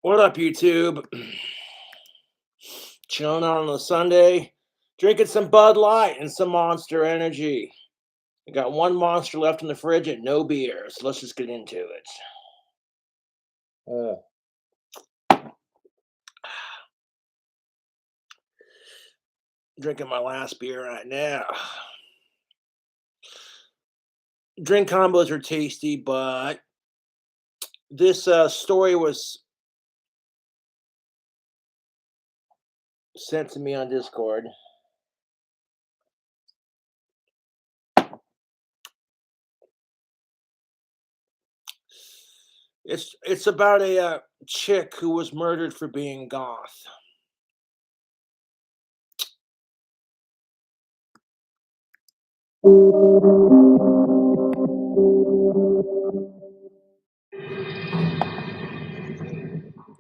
What up, YouTube? Chilling out on a Sunday, drinking some Bud Light and some Monster Energy. I got one Monster left in the fridge and no beer, so let's just get into it. Uh, Drinking my last beer right now. Drink combos are tasty, but this story was sent to me on Discord. It's about a chick who was murdered for being goth.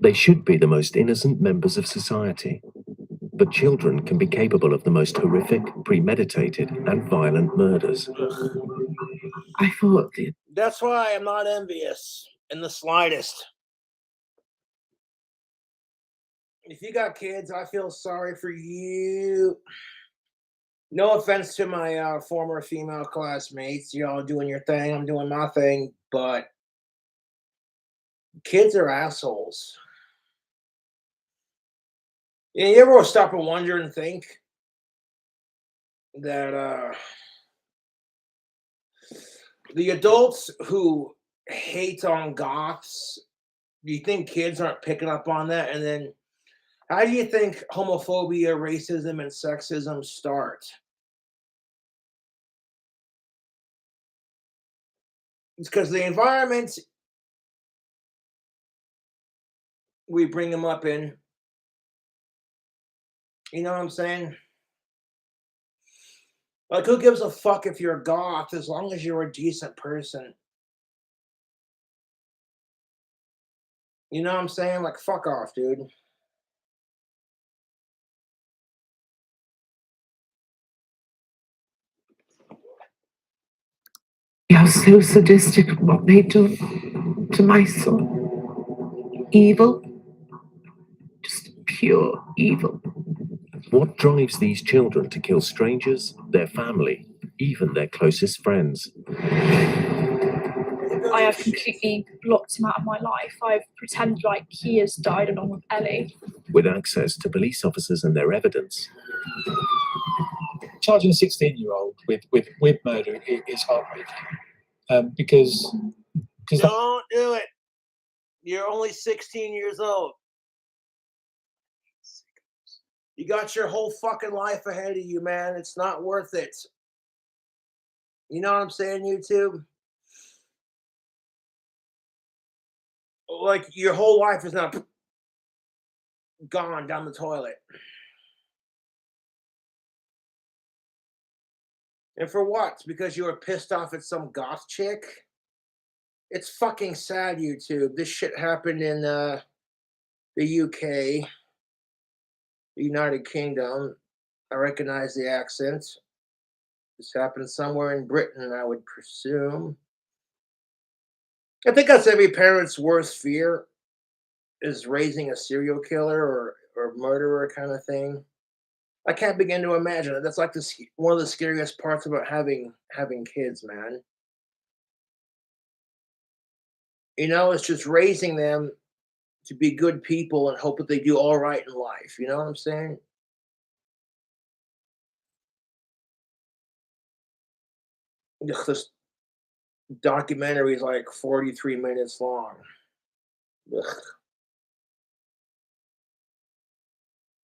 They should be the most innocent members of society, but children can be capable of the most horrific, premeditated, and violent murders. I thought That's why I'm not envious in the slightest. If you got kids, I feel sorry for you. No offense to my former female classmates. Y'all doing your thing, I'm doing my thing, but kids are assholes. You ever stop and wonder and think that the adults who hate on goths, do you think kids aren't picking up on that? And then how do you think homophobia, racism, and sexism start? It's because the environment we bring them up in. You know what I'm saying? Like, who gives a fuck if you're a goth as long as you're a decent person? You know what I'm saying? Like, fuck off, dude. they are so sadistic what they do to my son. Evil. Just pure evil. What drives these children to kill strangers, their family, even their closest friends? I have completely blocked him out of my life. I've pretended like he has died along with Ellie. With access to police officers and their evidence. Charging a 16-year-old with murder is heartbreaking. Because Don't do it. You're only 16 years old. You got your whole fucking life ahead of you, man. It's not worth it. You know what I'm saying, YouTube? Like, your whole life is not gone down the toilet. And for what? Because you were pissed off at some goth chick? It's fucking sad, YouTube. This shit happened in the UK, the United Kingdom. I recognize the accent. This happened somewhere in Britain, I would presume. I think that's every parent's worst fear, is raising a serial killer or murderer kind of thing. I can't begin to imagine it. That's like one of the scariest parts about having kids, man. You know, it's just raising them to be good people and hope that they do all right in life. You know what I'm saying? Ugh, this documentary is like 43 minutes long. Ugh.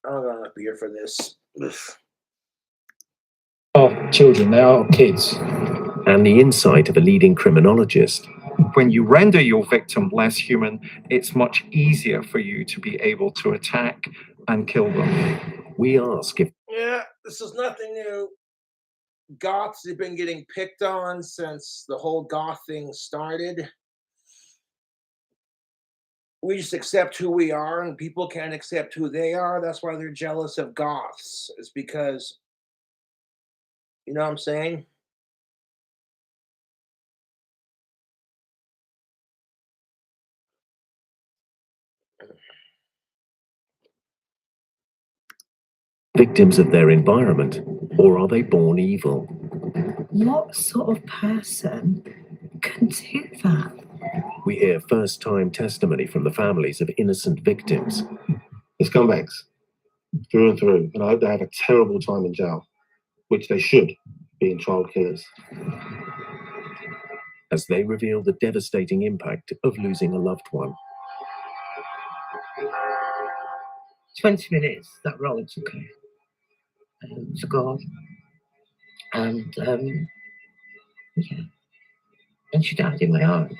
I don't got enough beer for this. Ugh. are children, they are kids. And the insight of a leading criminologist. When you render your victim less human, it's much easier for you to be able to attack and kill them. We ask if Yeah, this is nothing new. Goths have been getting picked on since the whole goth thing started. We just accept who we are, and people can't accept who they are. That's why they're jealous of goths. It's because, you know what I'm saying? victims of their environment, or are they born evil? What sort of person can do that? We hear first-time testimony from the families of innocent victims. The scumbags, through and through, and I hope they have a terrible time in jail, which they should, being child killers. As they reveal the devastating impact of losing a loved one. 20 minutes, that roll took her to go. And, yeah. And she died in my arms.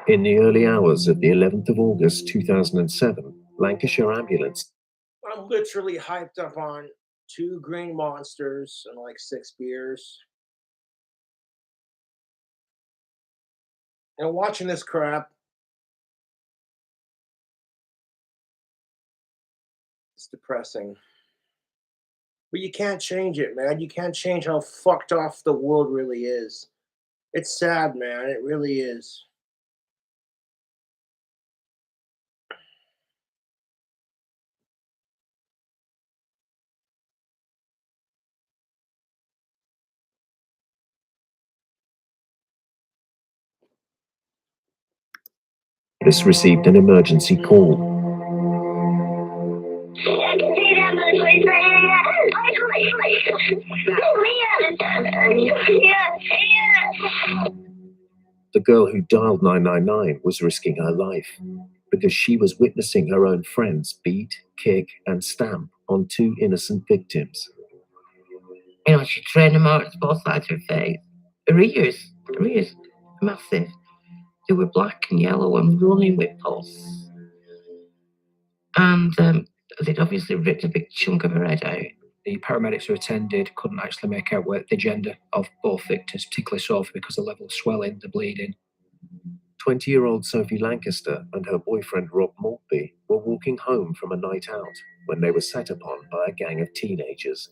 In the early hours of the 11th of August 2007, Lancashire Ambulance. I'm literally hyped up on 2 green monsters and like 6 beers. And watching this crap, it's depressing. But you can't change it, man. You can't change how fucked off the world really is. It's sad, man. It really is. This received an emergency call. I can see that much place right here. The girl who dialed 999 was risking her life because she was witnessing her own friends beat, kick, and stamp on 2 innocent victims. You know, she trained them out both sides of her face. Her ears, massive. They were black and yellow and running with pus. And they'd obviously ripped a big chunk of her head out. The paramedics who attended couldn't actually make out the gender of both victims, particularly Sophie, because of the level of swelling, the bleeding. 20-year-old Sophie Lancaster and her boyfriend Rob Maltby were walking home from a night out when they were set upon by a gang of teenagers.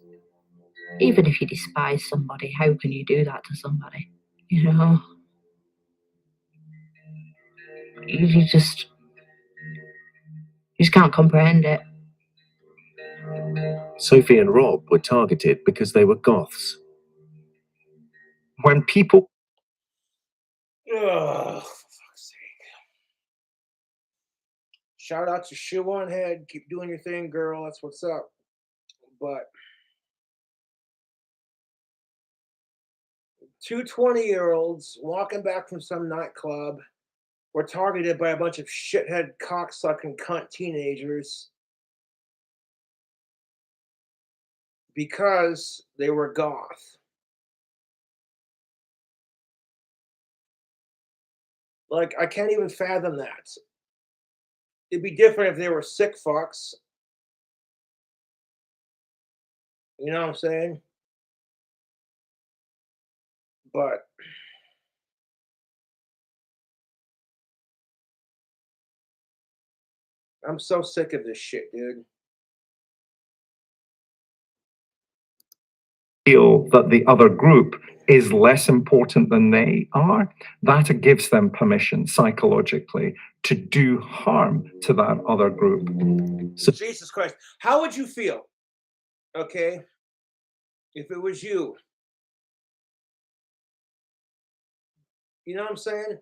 Even if you despise somebody, how can you do that to somebody? You know? You just can't comprehend it. Sophie and Rob were targeted because they were goths. When people Ugh, for fuck's sake. Shout out to Shoe on Head. Keep doing your thing, girl. That's what's up. But 2 20-year-olds walking back from some nightclub were targeted by a bunch of shithead cocksucking cunt teenagers because they were goth. Like, I can't even fathom that. It'd be different if they were sick fucks. You know what I'm saying? But I'm so sick of this shit, dude. feel that the other group is less important than they are, that gives them permission psychologically to do harm to that other group. So Jesus Christ. How would you feel, okay, if it was you? You know what I'm saying?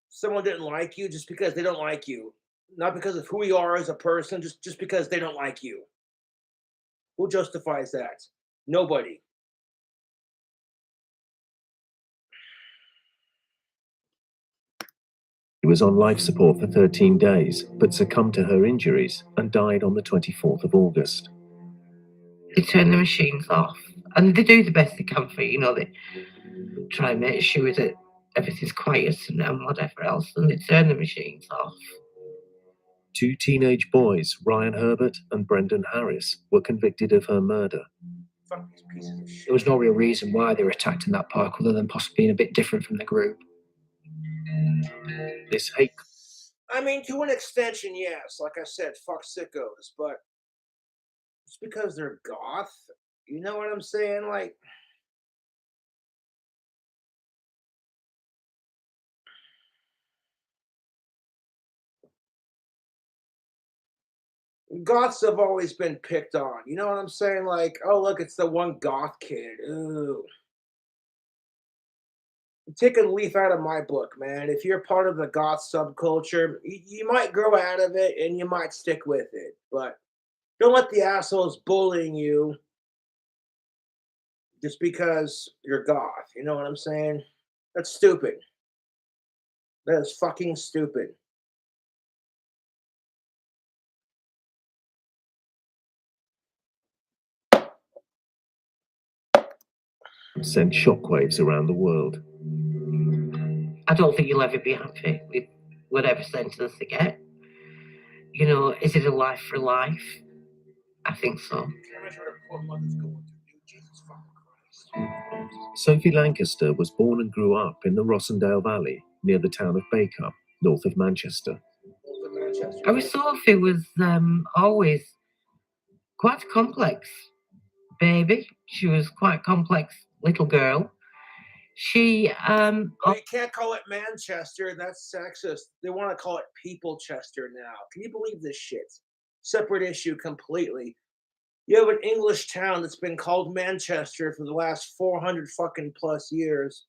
Someone didn't like you just because they don't like you. Not because of who you are as a person, just because they don't like you. Who justifies that? Nobody. she was on life support for 13 days, but succumbed to her injuries and died on the 24th of August. They turn the machines off. And they do the best they can for you, you know, they try and make sure that everything's quiet and whatever else, and they turn the machines off. 2 teenage boys, Ryan Herbert and Brendan Harris, were convicted of her murder. Fuck these pieces of shit. There was no real reason why they were attacked in that park other than possibly being a bit different from the group. This hate. I mean, to an extension, yes. Like I said, fuck sickos. But just because they're goth, You know what I'm saying? Like, goths have always been picked on. You know what I'm saying? Like, oh, look, it's the one goth kid. Ooh. Take a leaf out of my book, man. If you're part of the goth subculture, you might grow out of it and you might stick with it. But don't let the assholes bullying you just because you're goth. You know what I'm saying? That's stupid. That is fucking stupid. Sent shockwaves around the world. I don't think you'll ever be happy with whatever sentence they get. You know, is it a life for life? I think so. Sophie Lancaster was born and grew up in the Rossendale Valley near the town of Bacup, north of Manchester. Our Sophie was always quite a complex baby. She was quite a complex little girl. She Well, you can't call it Manchester. That's sexist. They want to call it People Chester now. Can you believe this shit? Separate issue completely. You have an English town that's been called Manchester for the last 400 fucking plus years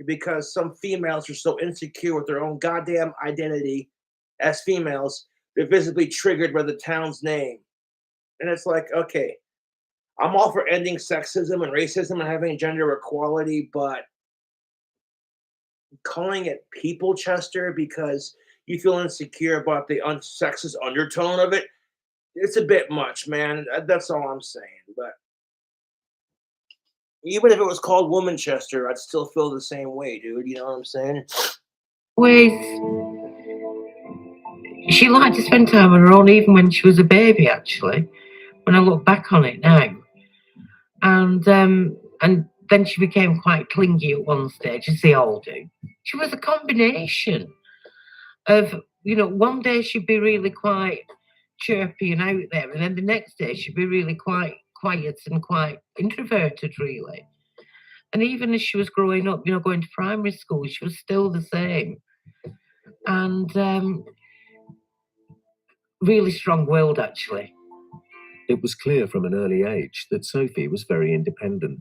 because some females are so insecure with their own goddamn identity as females, they're visibly triggered by the town's name. And it's like, okay, I'm all for ending sexism and racism and having gender equality, but calling it People Chester because you feel insecure about the sexist undertone of it, it's a bit much, man. That's all I'm saying. But even if it was called Woman Chester, I'd still feel the same way, dude. You know what I'm saying? She liked to spend time on her own even when she was a baby, actually, when I look back on it now. And then she became quite clingy at one stage, as they all do. She was a combination of, you know, one day she'd be really quite chirpy and out there, and then the next day she'd be really quite quiet and quite introverted, really. And even as she was growing up, you know, going to primary school, she was still the same. And really strong-willed, actually. It was clear from an early age that Sophie was very independent.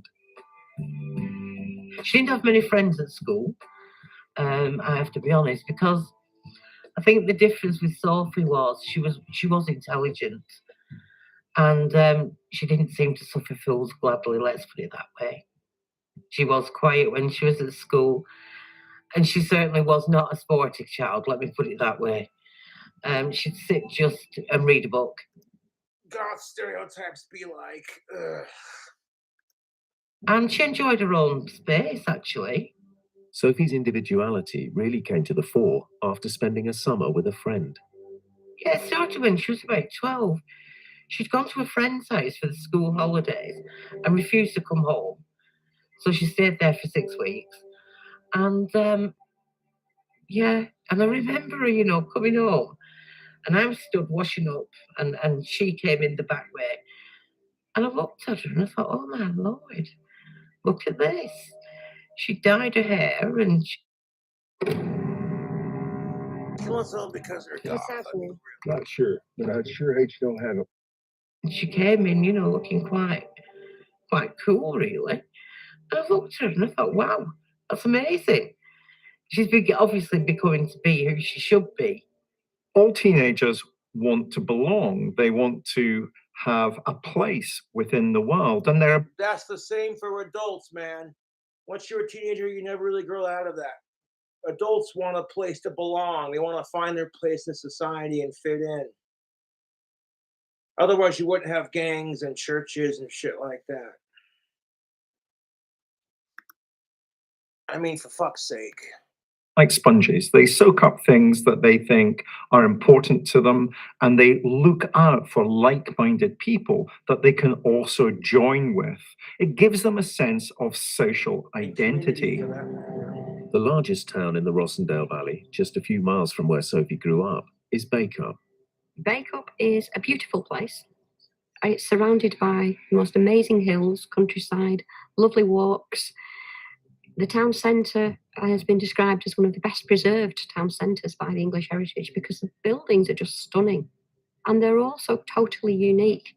She didn't have many friends at school, I have to be honest, because I think the difference with Sophie was she was intelligent, and she didn't seem to suffer fools gladly, let's put it that way. She was quiet when she was at school, and she certainly was not a sporty child, let me put it that way. She'd sit just and read a book. Goth stereotypes be like, ugh. And she enjoyed her own space, actually. Sophie's individuality really came to the fore after spending a summer with a friend. Yeah, it started when she was about 12. She'd gone to a friend's house for the school holidays and refused to come home. So she stayed there for 6 weeks. And yeah, and I remember her, you know, coming home, and I was stood washing up, and she came in the back way. And I looked at her and I thought, oh my Lord, look at this. She dyed her hair and Killing someone because they're goth. Not sure, but I sure hate you don't have it. she came in, you know, looking quite cool, really. And I looked at her and I thought, wow, that's amazing. She's obviously becoming to be who she should be. All teenagers want to belong. They want to have a place within the world. And That's the same for adults, man. Once you're a teenager, you never really grow out of that. Adults want a place to belong. They want to find their place in society and fit in. Otherwise, you wouldn't have gangs and churches and shit like that. I mean, for fuck's sake. like sponges. They soak up things that they think are important to them, and they look out for like-minded people that they can also join with. It gives them a sense of social identity. The largest town in the Rossendale Valley, just a few miles from where Sophie grew up, is Bacup. Bacup is a beautiful place. it's surrounded by the most amazing hills, countryside, lovely walks. The town centre has been described as one of the best preserved town centres by the English Heritage because the buildings are just stunning and they're also totally unique.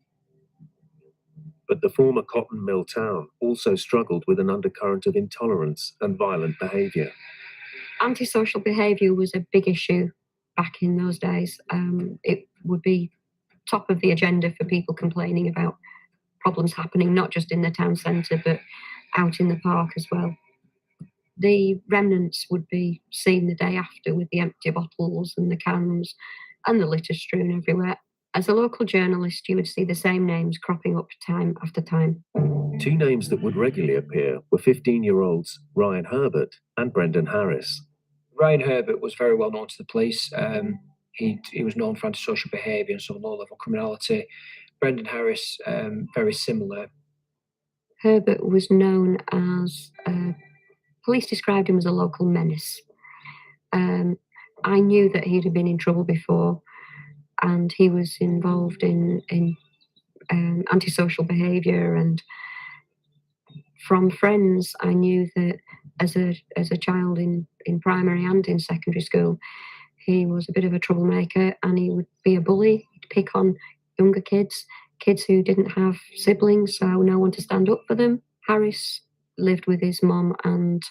But the former cotton mill town also struggled with an undercurrent of intolerance and violent behaviour. Antisocial behaviour was a big issue back in those days. It would be top of the agenda for people complaining about problems happening, not just in the town centre, but out in the park as well. The remnants would be seen the day after with the empty bottles and the cans and the litter strewn everywhere. As a local journalist, you would see the same names cropping up time after time. Two names that would regularly appear were 15-year-olds Ryan Herbert and Brendan Harris. Ryan Herbert was very well known to the police. He was known for antisocial behaviour and some low-level criminality. Brendan Harris, very similar. Herbert was known as, police described him as a local menace. I knew that he'd been in trouble before and he was involved in antisocial behaviour, and from friends I knew that as a child in primary and in secondary school, he was a bit of a troublemaker and he would be a bully. He'd pick on younger kids who didn't have siblings, so no one to stand up for them. Harris lived with his mum and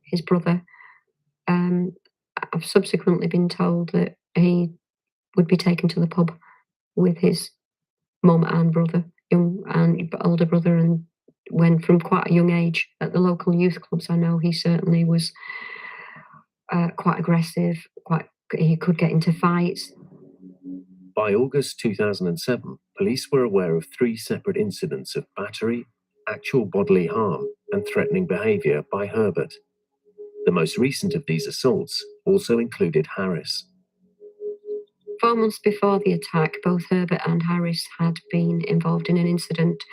his brother. I've subsequently been told that he would be taken to the pub with his mum and brother, young and older brother, and when from quite a young age at the local youth clubs. I know he certainly was quite aggressive. He could get into fights. By August 2007, police were aware of 3 separate incidents of battery, actual bodily harm, and threatening behaviour by Herbert. The most recent of these assaults also included Harris. 4 months before the attack, both Herbert and Harris had been involved in an incident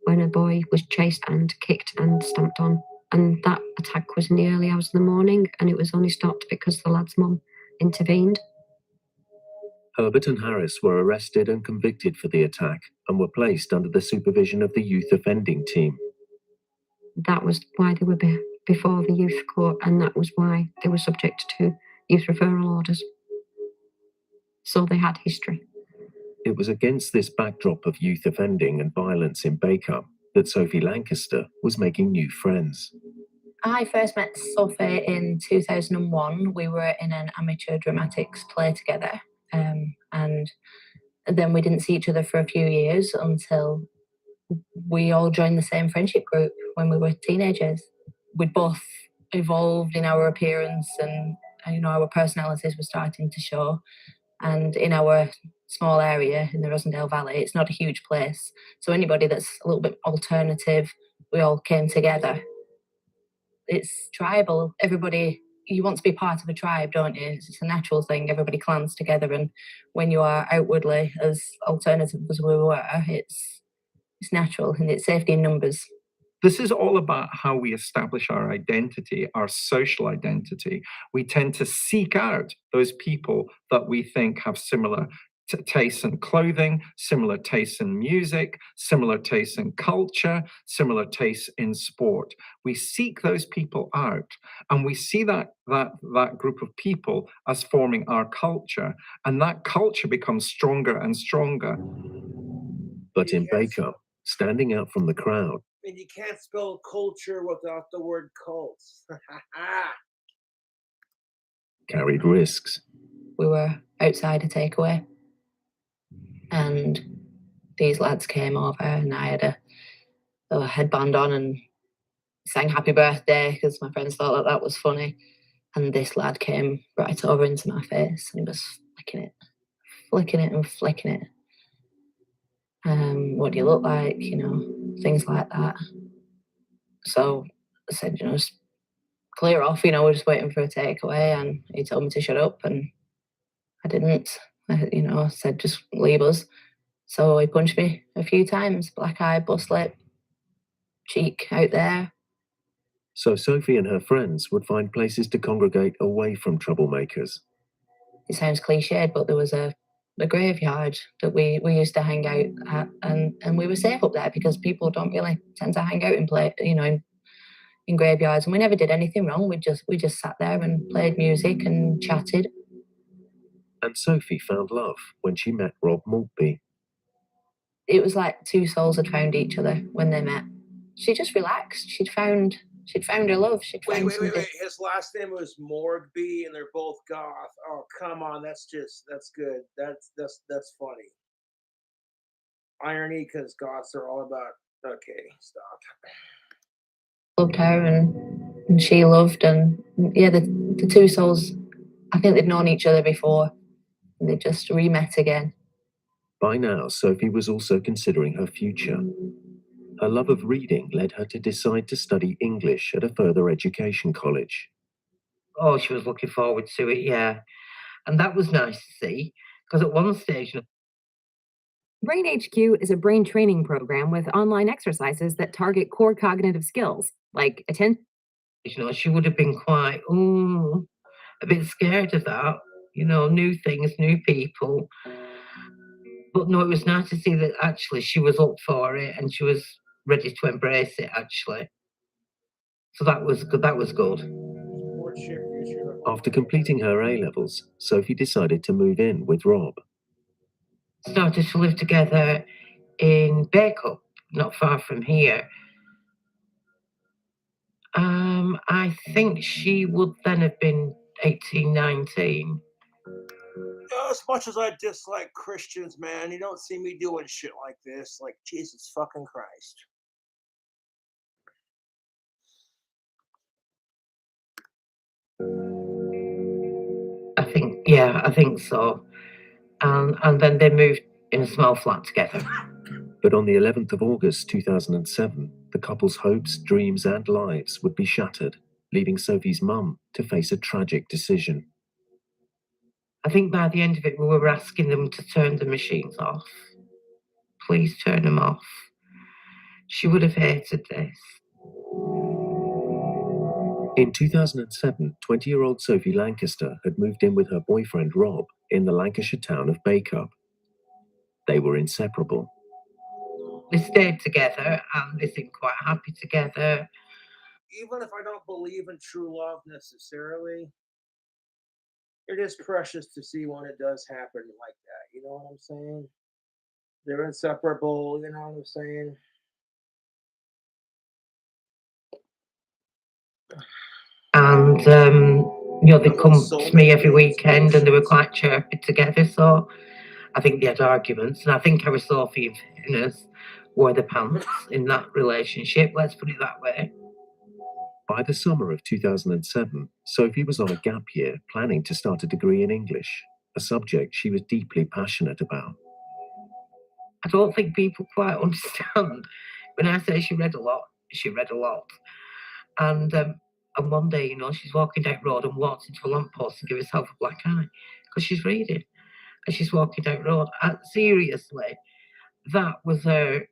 when a boy was chased and kicked and stamped on. And that attack was in the early hours of the morning, and it was only stopped because the lad's mum intervened. Herbert and Harris were arrested and convicted for the attack and were placed under the supervision of the youth offending team. That was why they were before the youth court, and that was why they were subject to youth referral orders. So they had history. It was against this backdrop of youth offending and violence in Baker that Sophie Lancaster was making new friends. I first met Sophie in 2001. We were in an amateur dramatics play together, and then we didn't see each other for a few years until we all joined the same friendship group when we were teenagers. We'd both evolved in our appearance, and our personalities were starting to show. And in our small area in the Rosendale Valley, it's not a huge place, so anybody that's a little bit alternative, we all came together. It's tribal. Everybody, you want to be part of a tribe, don't you? It's a natural thing. Everybody clans together, and when you are outwardly as alternative as we were, it's natural, and it's safety in numbers. This is all about how we establish our identity, our social identity. We tend to seek out those people that we think have similar tastes in clothing, similar tastes in music, similar tastes in culture, similar tastes in sport. We seek those people out, and we see that group of people as forming our culture, and that culture becomes stronger and stronger. But in Baker, standing out from the crowd, and you can't spell culture without the word cult. carried risks. We were outside a takeaway, and these lads came over, and I had a headband on and sang happy birthday because my friends thought that was funny. And this lad came right over into my face and he was flicking it and flicking it. What do you look like? Things like that. So I said, just clear off, we're just waiting for a takeaway. And he told me to shut up, and I didn't. I said, just leave us. So he punched me a few times, black eye, bust lip, cheek out there. So Sophie and her friends would find places to congregate away from troublemakers. It sounds cliched, but there was a the graveyard that we used to hang out at, and we were safe up there because people don't really tend to hang out in graveyards, and we never did anything wrong. We just sat there and played music and chatted. And Sophie found love when she met Rob Maltby. It was like two souls had found each other when they met. She just relaxed. She'd found her love. Wait. His last name was Morgby, and they're both goth. Oh, come on. That's good. That's funny. Irony, because goths are all about. Okay, stop. Loved her, and she loved, and yeah, the two souls. I think they'd known each other before, and they just re-met again. By now, Sophie was also considering her future. Her love of reading led her to decide to study English at a further education college. Oh, she was looking forward to it, yeah. And that was nice to see, because at one stage... Brain HQ is a brain training program with online exercises that target core cognitive skills, like attention. She would have been quite, a bit scared of that, new things, new people. But no, it was nice to see that actually she was up for it and she was ready to embrace it, actually. So that was good. That was good. After completing her A-levels, Sophie decided to move in with Rob. Started to live together in Bacup, not far from here. I think she would then have been 18, 19. As much as I dislike Christians, man, you don't see me doing shit like this. Like, Jesus fucking Christ. I think so. And then they moved in a small flat together. But on the 11th of August 2007, the couple's hopes, dreams, and lives would be shattered, leaving Sophie's mum to face a tragic decision. I think by the end of it, we were asking them to turn the machines off. Please turn them off. She would have hated this. In 2007, 20-year-old Sophie Lancaster had moved in with her boyfriend Rob in the Lancashire town of Bacup. They were inseparable. They stayed together and they seemed quite happy together. Even if I don't believe in true love necessarily, it is precious to see when it does happen like that. You know what I'm saying? They're inseparable. You know what I'm saying? And, they'd come to me every weekend and they were quite chirpy together. So I think they had arguments. And I think her, Sophie, in fairness, wore the pants in that relationship. Let's put it that way. By the summer of 2007, Sophie was on a gap year planning to start a degree in English, a subject she was deeply passionate about. I don't think people quite understand. When I say she read a lot, she read a lot. And one day, she's walking down the road and walks into a lamppost and gives herself a black eye because she's reading. And she's walking down the road. Seriously, that was her.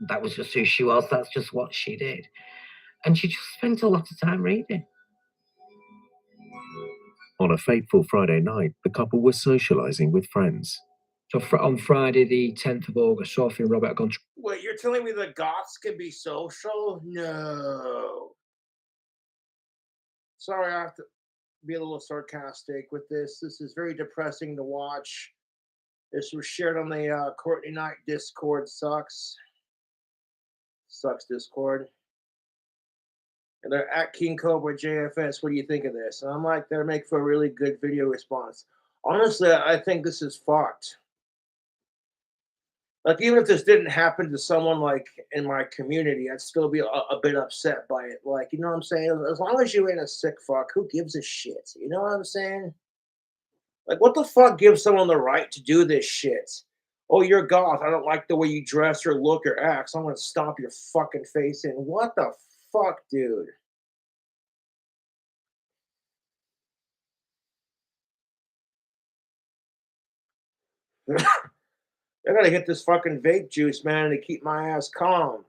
That was just who she was. That's just what she did. And she just spent a lot of time reading. On a fateful Friday night, the couple were socializing with friends. So on Friday, the 10th of August, Sophie and Robert had gone. Wait, you're telling me the goths can be social? No. Sorry, I have to be a little sarcastic with this. This is very depressing to watch. This was shared on the Courtney Knight Discord. Sucks Discord. And they're at King Cobra JFS. What do you think of this? And I'm like, they're making for a really good video response. Honestly, I think this is fucked. Like, even if this didn't happen to someone like in my community, I'd still be a bit upset by it. Like, you know what I'm saying? As long as you ain't a sick fuck, who gives a shit? You know what I'm saying? Like, what the fuck gives someone the right to do this shit? Oh, you're goth. I don't like the way you dress or look or act, so I'm gonna stomp your fucking face in. What the fuck, dude? I gotta hit this fucking vape juice, man, to keep my ass calm.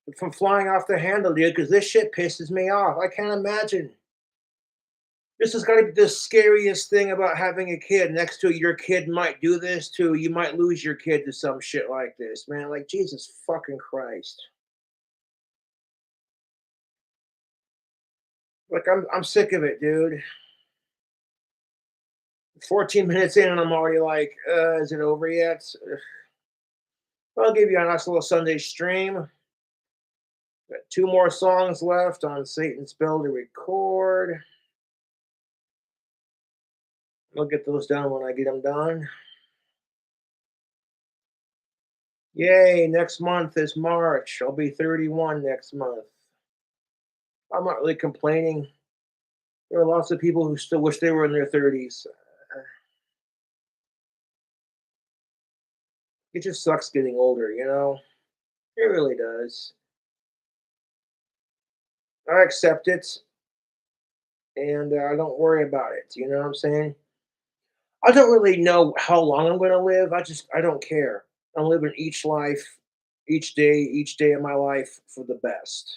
But from flying off the handle, dude, because this shit pisses me off. I can't imagine This has got to be the scariest thing about having a kid. Next to your kid might do this too. You might lose your kid to some shit like this, man. Like Jesus fucking Christ. Like I'm sick of it, dude. 14 minutes in and I'm already like, is it over yet? I'll give you a nice little Sunday stream. Got 2 more songs left on Satan's Bell to record. I'll get those done when I get them done. Yay, next month is March. I'll be 31 next month. I'm not really complaining. There are lots of people who still wish they were in their 30s. It just sucks getting older, you know? It really does. I accept it, and I don't worry about it. You know what I'm saying? I don't really know how long I'm going to live. I don't care. I'm living each life, each day of my life for the best.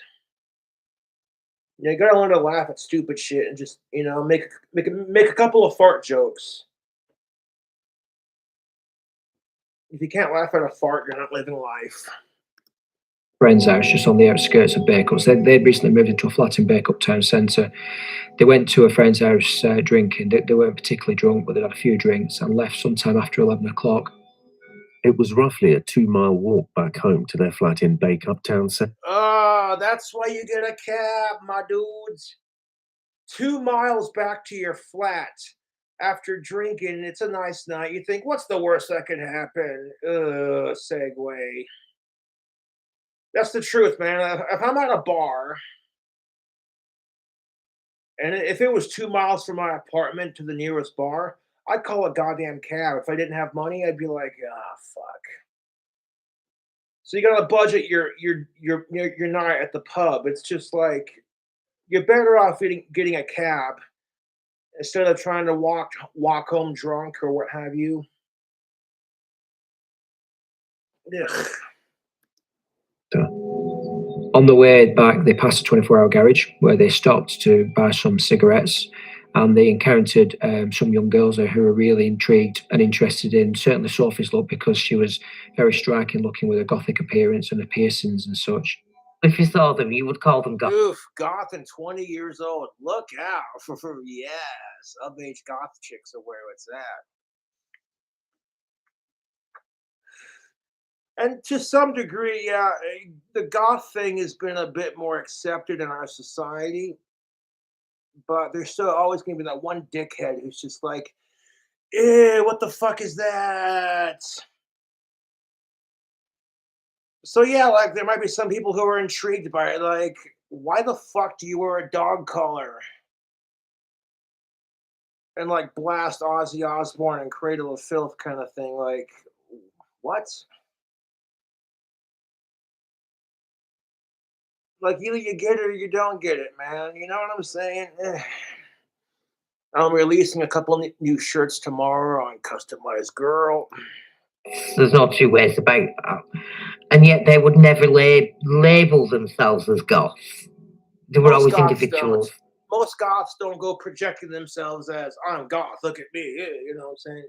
You gotta learn to laugh at stupid shit and just, make a couple of fart jokes. If you can't laugh at a fart, you're not living life. Friend's house just on the outskirts of Bacup. They'd recently moved into a flat in Bacup town centre. They went to a friend's house drinking. They weren't particularly drunk, but they'd had a few drinks and left sometime after 11 o'clock. It was roughly a 2-mile walk back home to their flat in Bacup town centre. That's why you get a cab, my dudes. 2 miles back to your flat after drinking. It's a nice night. You think, what's the worst that could happen? Segue. That's the truth, man. If I'm at a bar, and if it was 2 miles from my apartment to the nearest bar, I'd call a goddamn cab. If I didn't have money, I'd be like, fuck. So you gotta budget your night at the pub. It's just like you're better off getting a cab instead of trying to walk home drunk or what have you. Ugh. On the way back, they passed a 24-hour garage where they stopped to buy some cigarettes, and they encountered some young girls there who were really intrigued and interested in certainly Sophie's look, because she was very striking looking with a gothic appearance and her piercings and such. If you saw them, you would call them goth. Oof, goth and 20 years old. Look out for yes, of-age goth chicks are where it's at. And to some degree, yeah, the goth thing has been a bit more accepted in our society. But there's still always going to be that one dickhead who's just like, ew, what the fuck is that? So yeah, like there might be some people who are intrigued by it. Like, why the fuck do you wear a dog collar? And like blast Ozzy Osbourne and Cradle of Filth kind of thing. Like, what? Like either you get it or you don't get it, man. You know what I'm saying? I'm releasing a couple new shirts tomorrow on Customized Girl. There's no two ways about that. And yet they would never label themselves as goths. They were always individuals. Most goths don't go projecting themselves as, I'm goth, look at me. You know what I'm saying?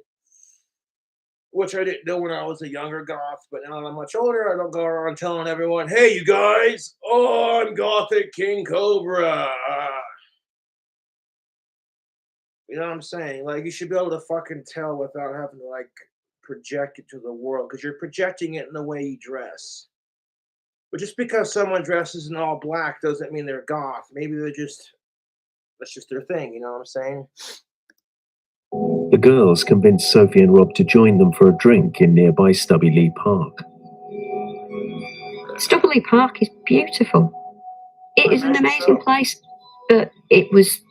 Which I didn't do when I was a younger goth, but now that I'm much older, I don't go around telling everyone, hey, you guys, I'm Gothic King Cobra. You know what I'm saying? Like, you should be able to fucking tell without having to, like, project it to the world, because you're projecting it in the way you dress. But just because someone dresses in all black doesn't mean they're goth. Maybe that's just their thing, you know what I'm saying? The girls convinced Sophie and Rob to join them for a drink in nearby Stubby Lee Park. Stubby Lee Park is beautiful. It is an amazing place, but it was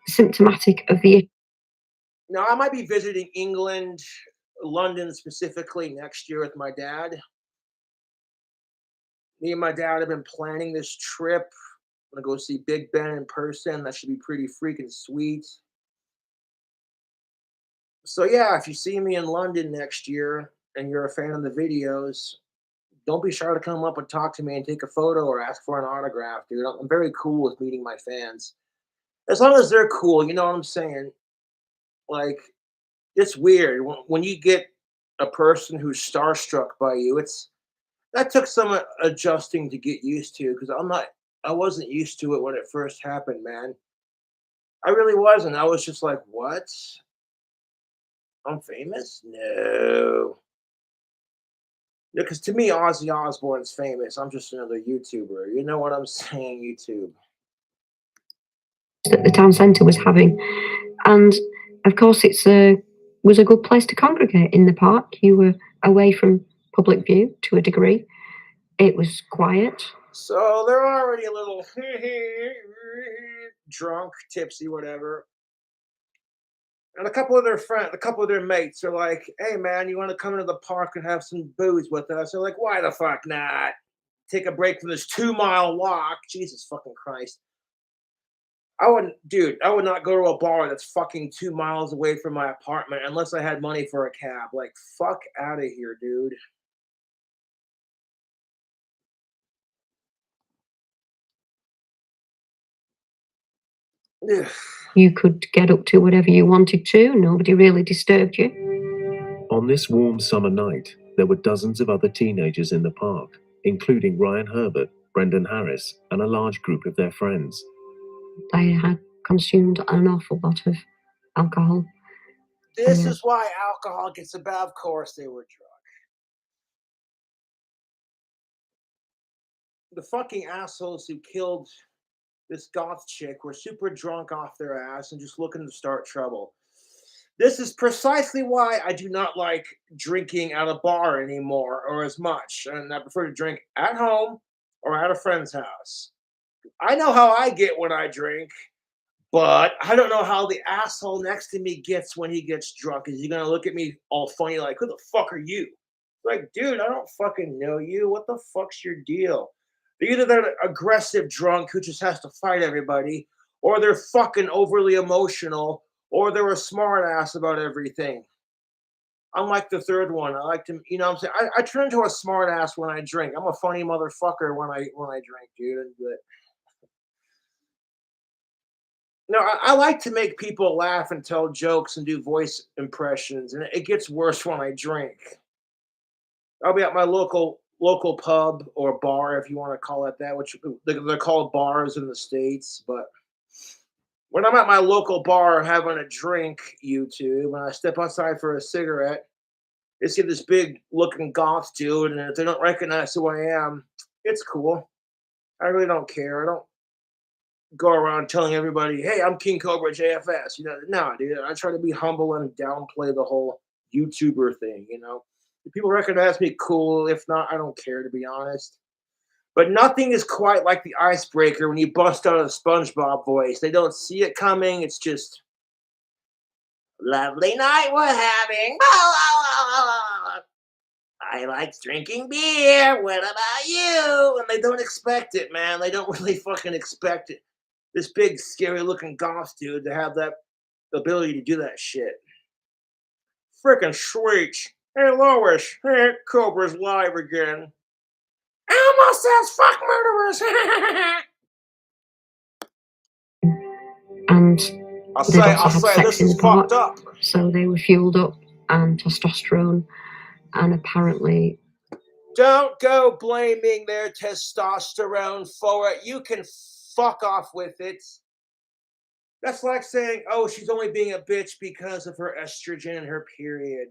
symptomatic of the. Now, I might be visiting England, London specifically next year with my dad. Me and my dad have been planning this trip. I'm gonna go see Big Ben in person. That should be pretty freaking sweet. So yeah, if you see me in London next year and you're a fan of the videos, don't be shy to come up and talk to me and take a photo or ask for an autograph, dude. I'm very cool with meeting my fans. As long as they're cool, you know what I'm saying? Like, it's weird when you get a person who's starstruck by you. That took some adjusting to get used to because I wasn't used to it when it first happened, man. I really wasn't. I was just like, what? I'm famous? No. Because to me, Ozzy Osbourne's famous. I'm just another YouTuber. You know what I'm saying? YouTube. That the town centre was having, and of course was a good place to congregate in the park. You were away from public view to a degree. It was quiet. So they're already a little drunk, tipsy, whatever. And a couple of their mates are like, "Hey, man, you want to come into the park and have some booze with us?" They're like, "Why the fuck not? Take a break from this 2-mile walk." Jesus fucking Christ. I would not go to a bar that's fucking 2 miles away from my apartment unless I had money for a cab. Like, fuck out of here, dude. Ugh. You could get up to whatever you wanted to. Nobody really disturbed you. On this warm summer night, there were dozens of other teenagers in the park, including Ryan Herbert, Brendan Harris, and a large group of their friends. They had consumed an awful lot of alcohol. This is why alcohol gets a bad. Of course, they were drunk. The fucking assholes who killed this goth chick were super drunk off their ass and just looking to start trouble. This is precisely why I do not like drinking at a bar anymore or as much. And I prefer to drink at home or at a friend's house. I know how I get when I drink, but I don't know how the asshole next to me gets when he gets drunk. Is he going to look at me all funny like, who the fuck are you? Like, dude, I don't fucking know you. What the fuck's your deal? They're either that aggressive drunk who just has to fight everybody, or they're fucking overly emotional, or they're a smart ass about everything. I'm like the third one. I like to, you know what I'm saying? I turn into a smart ass when I drink. I'm a funny motherfucker when I drink, dude. But no, I like to make people laugh and tell jokes and do voice impressions, and it gets worse when I drink. I'll be at my local pub or bar, if you want to call it that, which they're called bars in the States. But when I'm at my local bar having a drink, YouTube, when I step outside for a cigarette, they see this big looking goth dude, and if they don't recognize who I am, it's cool. I really don't care. I don't go around telling everybody, "Hey, I'm King Cobra JFS." You know, no, dude. I try to be humble and downplay the whole YouTuber thing. You know, if people recognize me, cool. If not, I don't care, to be honest. But nothing is quite like the icebreaker when you bust out a SpongeBob voice. They don't see it coming. It's just, "Lovely night we're having. I like drinking beer. What about you?" And they don't expect it, man. They don't really fucking expect it. This big, scary-looking goth dude to have that ability to do that shit. Freaking sweet. Hey, Lois. Hey, Cobra's live again. Elmo says fuck murderers. And I'll they'd say, also had sex this in is the park, fucked up. so they were fueled up and testosterone, and apparently Don't go blaming their testosterone for it. You can fuck off with it. That's like saying, "Oh, she's only being a bitch because of her estrogen and her period."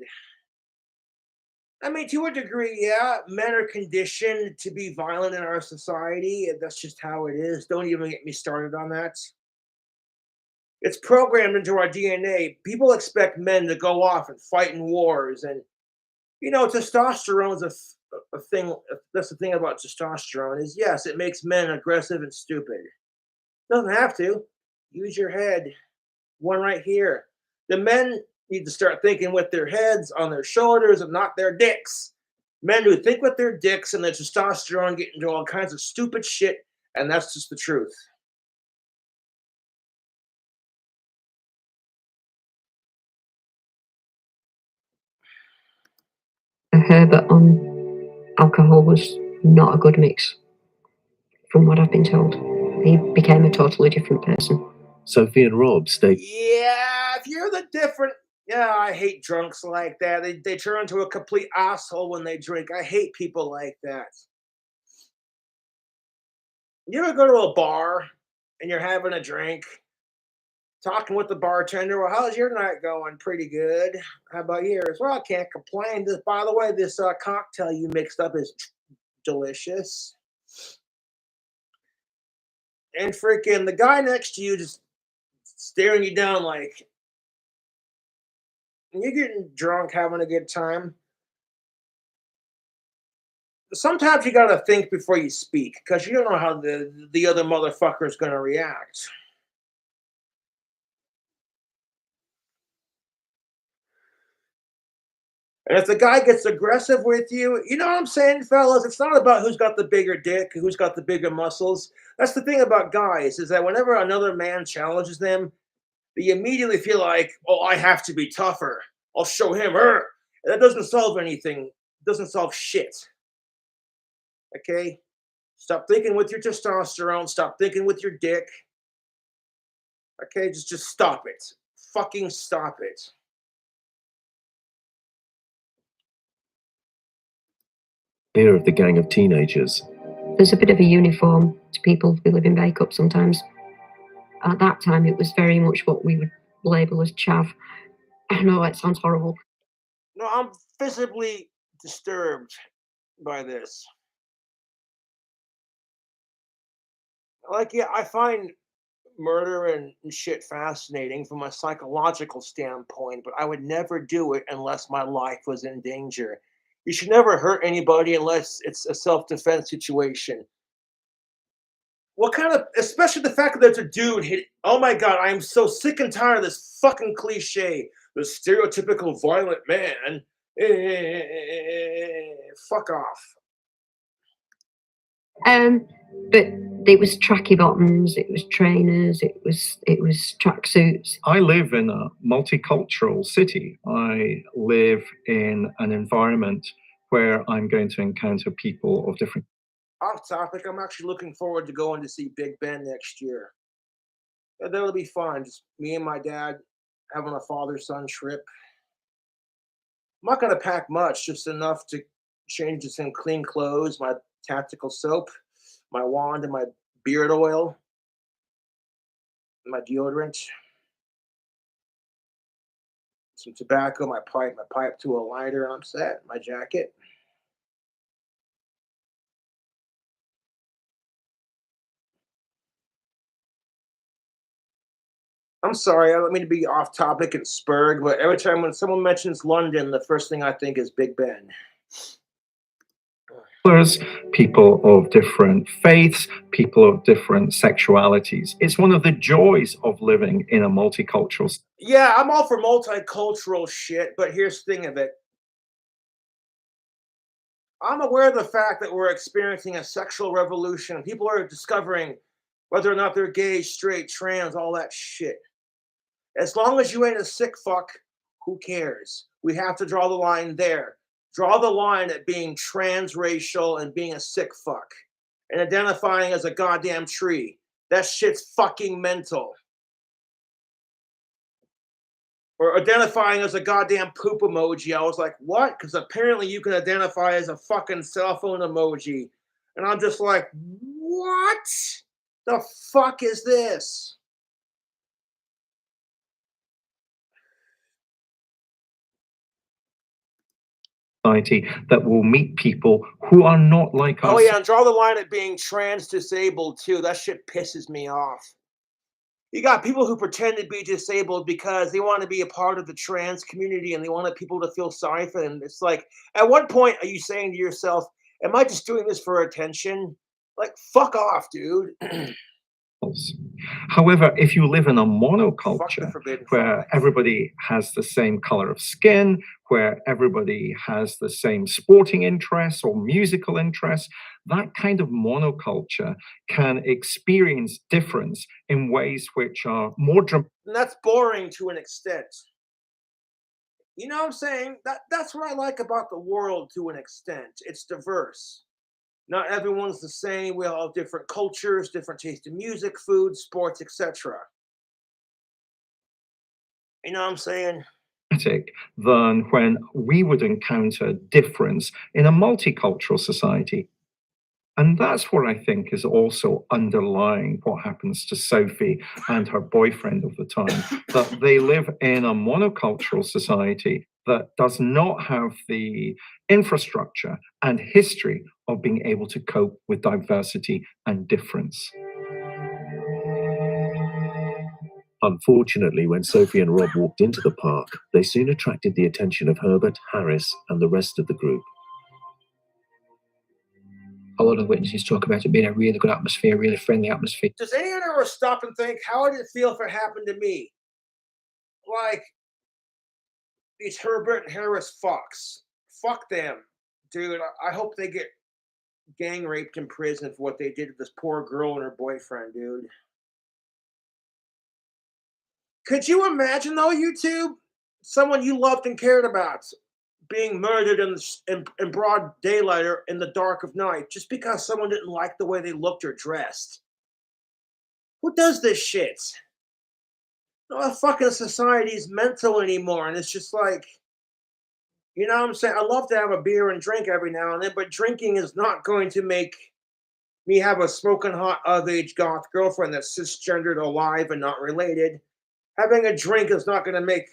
I mean, to a degree, yeah, men are conditioned to be violent in our society. And that's just how it is. Don't even get me started on that. It's programmed into our DNA. People expect men to go off and fight in wars. And, you know, testosterone's a thing. That's the thing about testosterone is, yes, it makes men aggressive and stupid. Doesn't have to. Use your head. One right here. The men need to start thinking with their heads on their shoulders and not their dicks. Men who think with their dicks and their testosterone get into all kinds of stupid shit, and that's just the truth. Herbert on alcohol was not a good mix, from what I've been told. He became a totally different person. Sophie and Rob stayed. Yeah, if you're the different. Yeah, I hate drunks like that. They turn into a complete asshole when they drink. I hate people like that. You ever go to a bar and you're having a drink, talking with the bartender? Well, how's your night going? Pretty good. How about yours? Well, I can't complain. This, by the way, this cocktail you mixed up is delicious. And freaking the guy next to you just staring you down like you're getting drunk, having a good time. Sometimes you gotta think before you speak because you don't know how the other motherfucker is gonna react. And if the guy gets aggressive with you, you know what I'm saying, fellas? It's not about who's got the bigger dick, who's got the bigger muscles. That's the thing about guys, is that whenever another man challenges them, they immediately feel like, oh, I have to be tougher. I'll show him her. And that doesn't solve anything, doesn't solve shit. Okay? Stop thinking with your testosterone, stop thinking with your dick. Okay, just stop it. Fucking stop it. Fear of the gang of teenagers. There's a bit of a uniform to people who live in Bacup sometimes. At that time, it was very much what we would label as chav. I know it sounds horrible. No, I'm visibly disturbed by this. Like, yeah, I find murder and shit fascinating from a psychological standpoint, but I would never do it unless my life was in danger. You should never hurt anybody unless it's a self-defense situation. What kind of, especially the fact that there's a dude hit. Oh my god, I am so sick and tired of this fucking cliche. The stereotypical violent man. Fuck off. But it was tracky bottoms, it was trainers, it was tracksuits. I live in a multicultural city. I live in an environment where I'm going to encounter people of different. Off topic, I'm actually looking forward to going to see Big Ben next year. That'll be fun. Just me and my dad having a father-son trip. I'm not gonna pack much, just enough to change to some clean clothes, my tactical soap, my wand, and my beard oil, my deodorant, some tobacco, my pipe to a lighter, and I'm set. My jacket. I'm sorry, I don't mean to be off topic and spurg, but every time when someone mentions London, the first thing I think is Big Ben. People of different faiths, people of different sexualities. It's one of the joys of living in a multicultural. Yeah, I'm all for multicultural shit, but here's the thing of it. I'm aware of the fact that we're experiencing a sexual revolution. People are discovering whether or not they're gay, straight, trans, all that shit. As long as you ain't a sick fuck, who cares? We have to draw the line there. Draw the line at being transracial and being a sick fuck and identifying as a goddamn tree. That shit's fucking mental. Or identifying as a goddamn poop emoji. I was like, what? Because apparently you can identify as a fucking cell phone emoji. And I'm just like, what the fuck is this? Society that will meet people who are not like us. Oh yeah, and draw the line at being trans disabled too. That shit pisses me off. You got people who pretend to be disabled because they want to be a part of the trans community and they want people to feel sorry for them. It's like, at what point are you saying to yourself, am I just doing this for attention? Like, fuck off, dude. However, if you live in a monoculture where everybody has the same color of skin, where everybody has the same sporting interests or musical interests, that kind of monoculture can experience difference in ways which are more dramatic. And that's boring to an extent. You know what I'm saying? That's what I like about the world to an extent. It's diverse. Not everyone's the same. We all have different cultures, different taste in music, food, sports, etc. You know what I'm saying? Than when we would encounter difference in a multicultural society. And that's what I think is also underlying what happens to Sophie and her boyfriend of the time, that they live in a monocultural society that does not have the infrastructure and history of being able to cope with diversity and difference. Unfortunately, when Sophie and Rob walked into the park, they soon attracted the attention of Herbert, Harris, and the rest of the group. A lot of witnesses talk about it being a really good atmosphere, really friendly atmosphere. Does anyone ever stop and think, how would it feel if it happened to me? Like, these Herbert and Harris fucks. Fuck them. Dude, I hope they get gang raped in prison for what they did to this poor girl and her boyfriend, dude. Could you imagine, though, YouTube? Someone you loved and cared about being murdered in broad daylight or in the dark of night just because someone didn't like the way they looked or dressed. Who does this shit? No fucking society's mental anymore, and it's just like, you know what I'm saying? I love to have a beer and drink every now and then, but drinking is not going to make me have a smoking hot of-age goth girlfriend that's cisgendered, alive, and not related. Having a drink is not going to make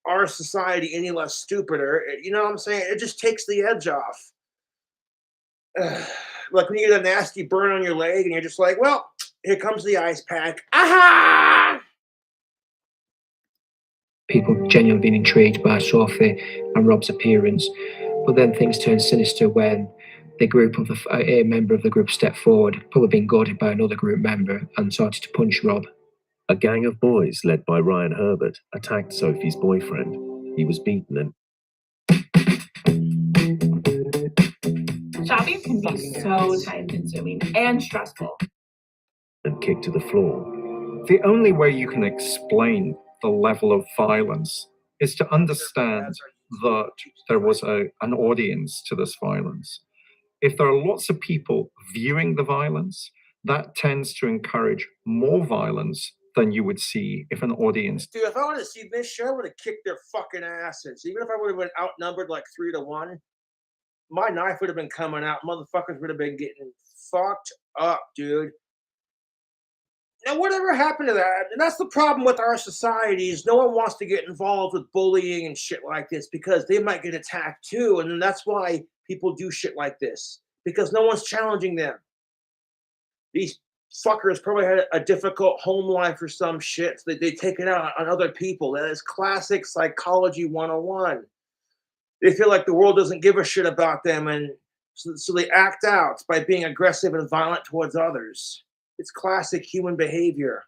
our society any less stupider. You know what I'm saying? It just takes the edge off. Like when you get a nasty burn on your leg and you're just like, well, here comes the ice pack. Aha! People genuinely being intrigued by Sophie and Rob's appearance. But then things turn sinister when a member of the group stepped forward, probably being goaded by another group member, and started to punch Rob. A gang of boys led by Ryan Herbert attacked Sophie's boyfriend. He was beaten and Shopping can be so time consuming and stressful. Kicked to the floor. The only way you can explain the level of violence is to understand that there was an audience to this violence. If there are lots of people viewing the violence, that tends to encourage more violence than you would see if an audience. Dude, if I would have seen this show, I would have kicked their fucking asses. Even if I would have been outnumbered like 3-1, my knife would have been coming out. Motherfuckers would have been getting fucked up, dude. Now, whatever happened to that? And that's the problem with our societies. No one wants to get involved with bullying and shit like this because they might get attacked too. And then that's why people do shit like this, because no one's challenging them. These fuckers probably had a difficult home life or some shit, so they take it out on other people. That is classic psychology 101. They feel like the world doesn't give a shit about them, and so they act out by being aggressive and violent towards others. It's classic human behavior.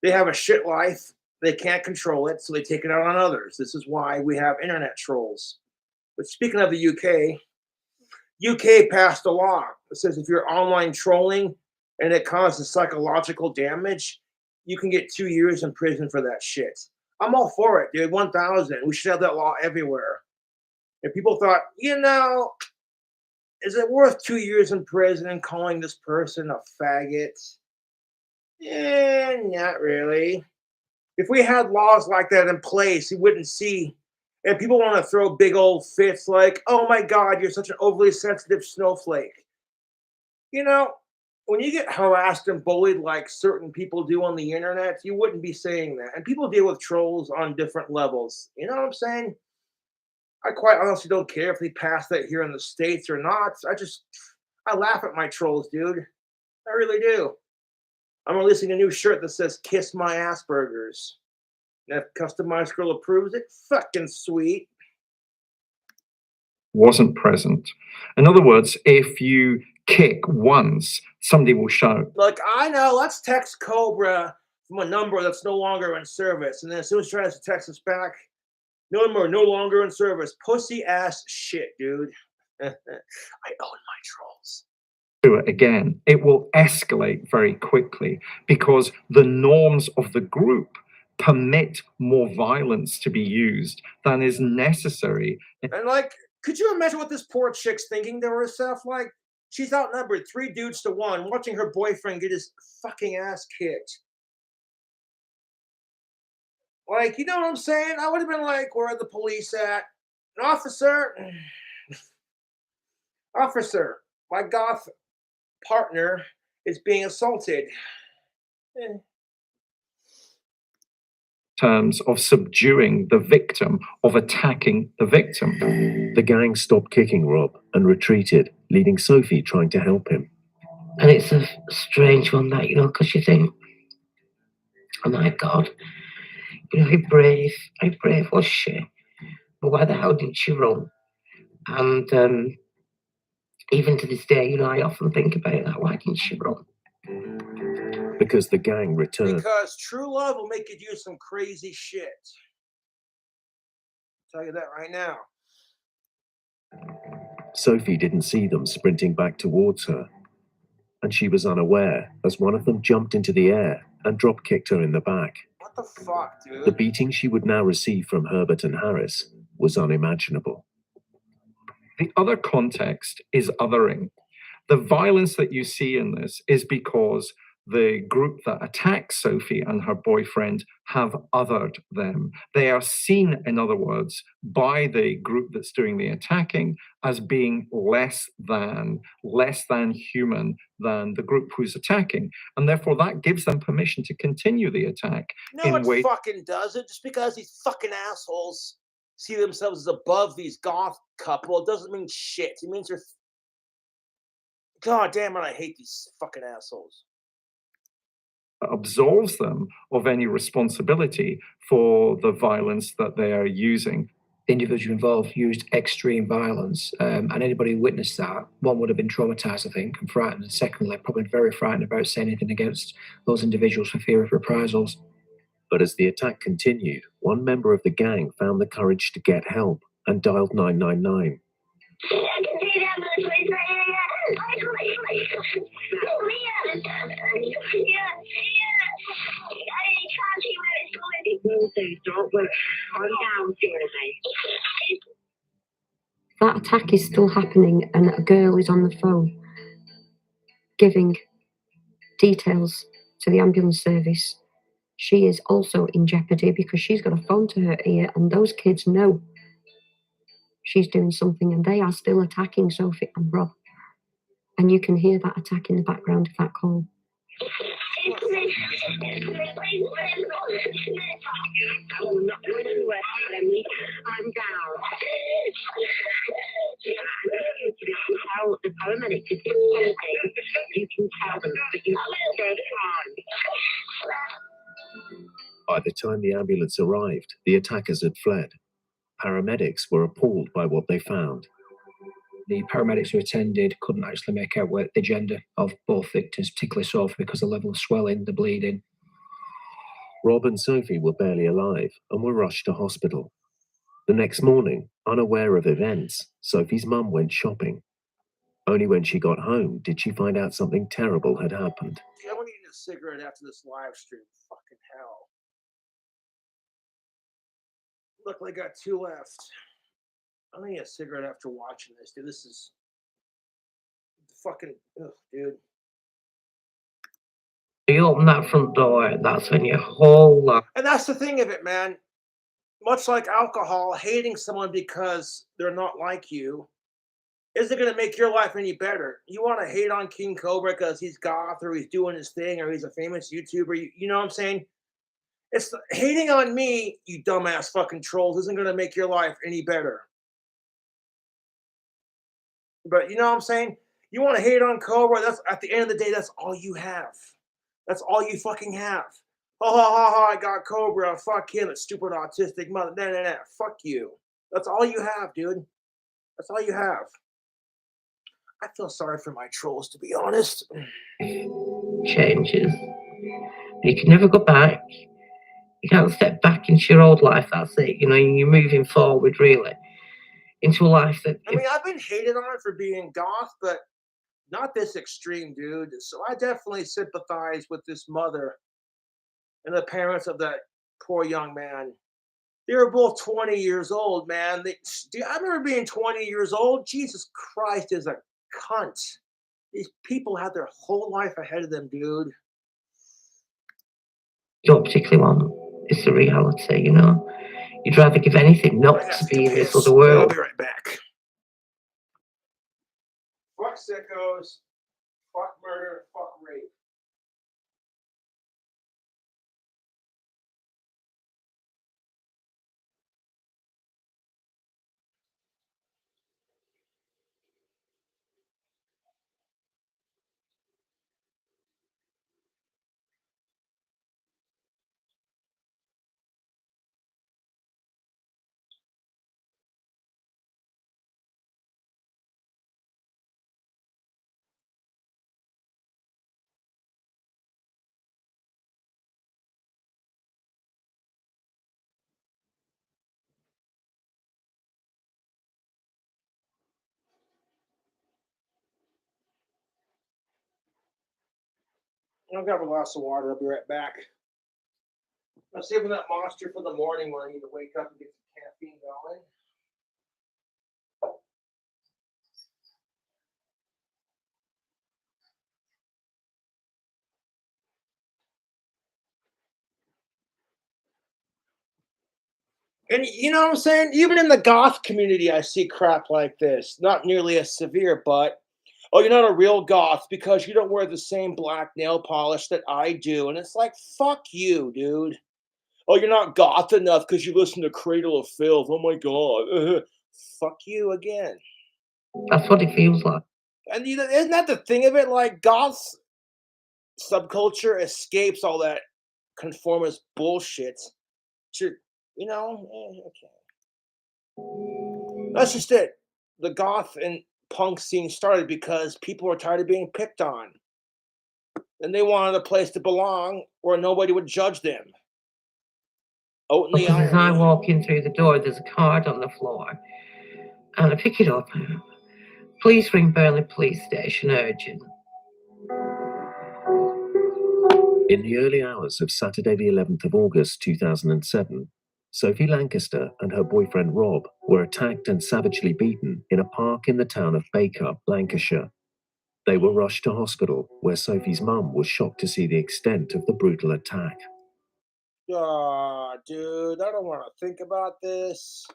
They have a shit life. They can't control it, so they take it out on others. This is why we have internet trolls. But speaking of the UK passed a law that says if you're online trolling and it causes psychological damage, you can get 2 years in prison for that shit. I'm all for it, dude. 1,000. We should have that law everywhere. And people thought, you know, is it worth 2 years in prison and calling this person a faggot? Not really. If we had laws like that in place, you wouldn't see. And people want to throw big old fits like, oh my God, you're such an overly sensitive snowflake. You know, when you get harassed and bullied like certain people do on the internet, you wouldn't be saying that. And people deal with trolls on different levels. You know what I'm saying? I quite honestly don't care if they pass that here in the States or not. I laugh at my trolls, dude. I really do. I'm releasing a new shirt that says Kiss My Asperger's. And if Customized Girl approves it, fucking sweet. Wasn't present. In other words, if you kick once, somebody will shout. Like, I know, let's text Cobra from a number that's no longer in service. And then as soon as she tries to text us back, no longer in service. Pussy ass shit, dude. I own my trolls. Do it again, it will escalate very quickly because the norms of the group permit more violence to be used than is necessary. And like, could you imagine what this poor chick's thinking to herself? Like, she's outnumbered 3 dudes to 1, watching her boyfriend get his fucking ass kicked. Like, you know what I'm saying? I would have been like, where are the police at? An officer, officer, my goth partner is being assaulted. Eh. Terms of subduing the victim, of attacking the victim. The gang stopped kicking Rob and retreated, leaving Sophie trying to help him. And it's a strange one, that, you know, because you think, oh my God, you know, how brave was she? But why the hell did she run? And even to this day, you know, I often think about that. Why didn't she run? Because the gang returned. Because true love will make you do some crazy shit. I'll tell you that right now. Sophie didn't see them sprinting back towards her, and she was unaware as one of them jumped into the air and drop-kicked her in the back. What the fuck, dude? The beating she would now receive from Herbert and Harris was unimaginable. The other context is othering. The violence that you see in this is because the group that attacks Sophie and her boyfriend have othered them. They are seen, in other words, by the group that's doing the attacking as being less than human than the group who's attacking. And therefore that gives them permission to continue the attack. No, it fucking doesn't. Just because these fucking assholes see themselves as above these goth couple, it doesn't mean shit. It means they're... God damn it, I hate these fucking assholes. Absolves them of any responsibility for the violence that they are using. The individual involved used extreme violence, and anybody who witnessed that, one, would have been traumatized, I think, and frightened, and secondly, probably very frightened about saying anything against those individuals for fear of reprisals. But as the attack continued, one member of the gang found the courage to get help and dialed 999. I can see that on the place right here. That attack is still happening, and a girl is on the phone giving details to the ambulance service. She is also in jeopardy because she's got a phone to her ear, and those kids know she's doing something, and they are still attacking Sophie and Rob. And you can hear that attack in the background of that call. I'm down. Tell the paramedics to do something. You can tell them, but you stay calm. By the time the ambulance arrived, the attackers had fled. Paramedics were appalled by what they found. The paramedics who attended couldn't actually make out the gender of both victims, particularly Sophie, because of the level of swelling, the bleeding. Rob and Sophie were barely alive and were rushed to hospital. The next morning, unaware of events, Sophie's mum went shopping. Only when she got home did she find out something terrible had happened. I'm gonna need a cigarette after this live stream. Fucking hell. Look, I got 2 left. I'm gonna need a cigarette after watching this, dude. This is fucking, ugh, dude. You open that front door, that's when your whole life. And that's the thing of it, man. Much like alcohol, hating someone because they're not like you isn't going to make your life any better. You want to hate on King Cobra because he's goth or he's doing his thing or he's a famous YouTuber. You know what I'm saying? It's hating on me, you dumbass fucking trolls, isn't going to make your life any better. But you know what I'm saying? You want to hate on Cobra, that's at the end of the day, that's all you have. That's all you fucking have. Ha ha ha ha, I got Cobra. Fuck him, a stupid autistic mother. Nah. Fuck you. That's all you have, dude. That's all you have. I feel sorry for my trolls, to be honest. Changes. You can never go back. You can't step back into your old life. That's it. You know, you're moving forward, really, into a life that. I mean, I've been hated on for being goth, but not this extreme, dude. So I definitely sympathize with this mother and the parents of that poor young man. They were both 20 years old, man. I remember being 20 years old. Jesus Christ is a cunt. These people have their whole life ahead of them, dude. Don't particularly want it's a reality, you know. You'd rather give anything not to be in this other I'll world. be right back. Fuck sickos. Fuck murder. Fuck rape. I'll grab a glass of water. I'll be right back. I'm saving that monster for the morning when I need to wake up and get some caffeine going. And you know what I'm saying? Even in the goth community, I see crap like this. Not nearly as severe, but oh, you're not a real goth because you don't wear the same black nail polish that I do. And it's like, fuck you, dude. Oh, you're not goth enough because you listen to Cradle of Filth. Oh my god. Fuck you again. That's what it feels like. And you know, isn't that the thing of it? Like, goths subculture escapes all that conformist bullshit. To, you know, okay. That's just it. The goth and punk scene started because people were tired of being picked on. And they wanted a place to belong where nobody would judge them. Out in the Because as I irony. walk in through the door, there's a card on the floor. And I pick it up. Please ring Burnley Police Station, urgent. In the early hours of Saturday, the 11th of August 2007, Sophie Lancaster and her boyfriend Rob were attacked and savagely beaten in a park in the town of Bacup, Lancashire. They were rushed to hospital, where Sophie's mum was shocked to see the extent of the brutal attack. Ah, dude, I don't want to think about this.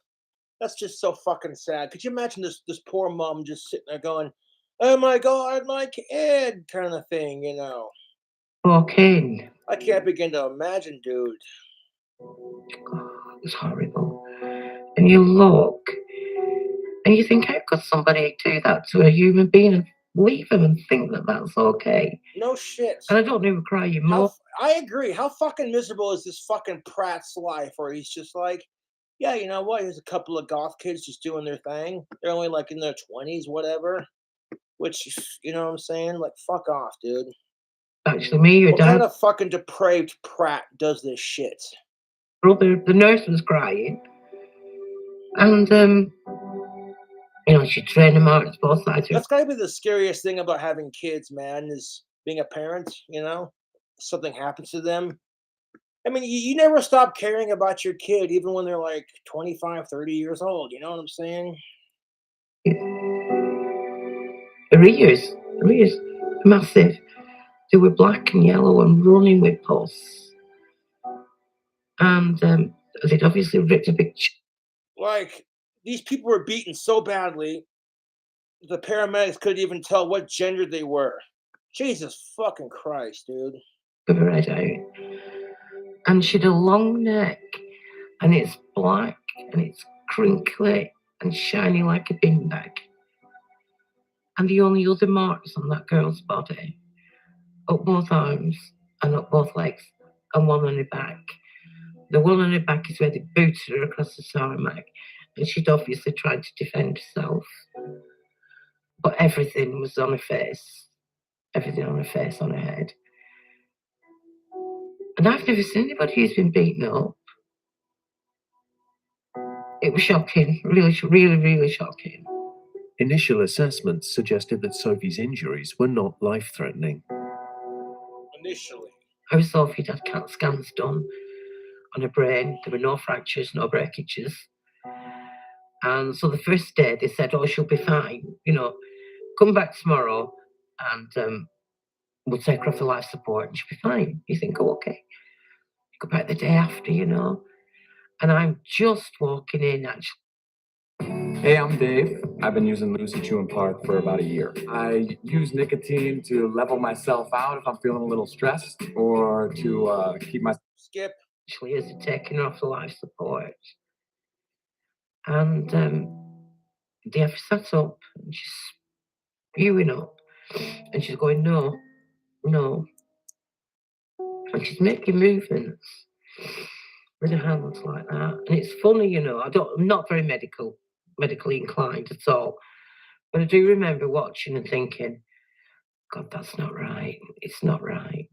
That's just so fucking sad. Could you imagine this poor mom just sitting there going, "Oh my god, my kid," kind of thing, you know? Okay. I can't begin to imagine, dude. God, it's horrible. And you look, and you think, how could somebody do that to a human being and leave them and think that that's okay? No shit. And I don't even cry you more. I agree. How fucking miserable is this fucking Pratt's life where he's just like, yeah, you know what? Here's a couple of goth kids just doing their thing. They're only like in their 20s, whatever. Which, you know what I'm saying? Like, fuck off, dude. Actually, me, your What dad, kind of fucking depraved Pratt does this shit? brother, the nurse was crying. And, you know, she trained him out. It's both sides. That's gotta be the scariest thing about having kids, man, is being a parent, you know? Something happens to them. I mean, you never stop caring about your kid, even when they're like 25, 30 years old. You know what I'm saying? The ears, massive. They were black and yellow and running with pus. And they'd obviously ripped a big. Like, these people were beaten so badly, the paramedics couldn't even tell what gender they were. Jesus fucking Christ, dude. Of her head out. And she'd a long neck, and it's black, and it's crinkly and shiny like a beanbag. And the only other marks on that girl's body, up both arms and up both legs, and one on her back. The one on her back is where they booted her across the tarmac, and she'd obviously tried to defend herself. But everything was on her face. Everything on her face, on her head. And I've never seen anybody who's been beaten up. It was shocking, really, really, really shocking. Initial assessments suggested that Sophie's injuries were not life-threatening. Initially. I was Sophie had CAT scans done on her brain. There were no fractures, no breakages. And so the first day they said, oh, she'll be fine. You know, come back tomorrow and we'll take her off the life support and she'll be fine. You think, oh, okay. Go back the day after, you know, and I'm just walking in actually. Hey, I'm Dave. I've been using Lucy Chewing Park for about a year. I use nicotine to level myself out if I'm feeling a little stressed, or to keep my Skip. Actually, is taking her off the life support, and they have sat up, and she's spewing up, and she's going no, no, and she's making movements with her hands like that, and it's funny, you know. I'm not very medically inclined at all, but I do remember watching and thinking, God, that's not right. It's not right.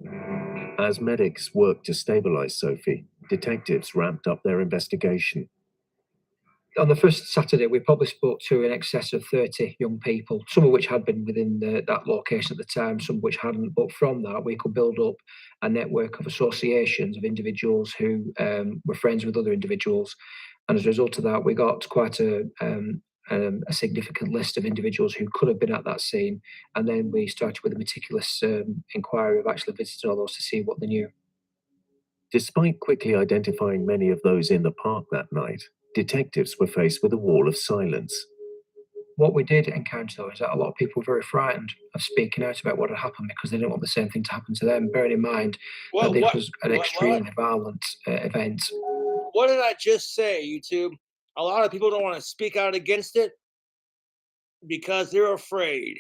As medics worked to stabilize Sophie, detectives ramped up their investigation. On the first Saturday, we probably spoke to in excess of 30 young people, some of which had been within that location at the time, some of which hadn't. But from that, we could build up a network of associations of individuals who were friends with other individuals. And as a result of that, we got quite a significant list of individuals who could have been at that scene. And then we started with a meticulous inquiry of actually visiting all those to see what they knew. Despite quickly identifying many of those in the park that night, detectives were faced with a wall of silence. What we did encounter, though, is that a lot of people were very frightened of speaking out about what had happened because they didn't want the same thing to happen to them, bearing in mind that this was an extremely violent event. What did I just say, YouTube? A lot of people don't want to speak out against it because they're afraid.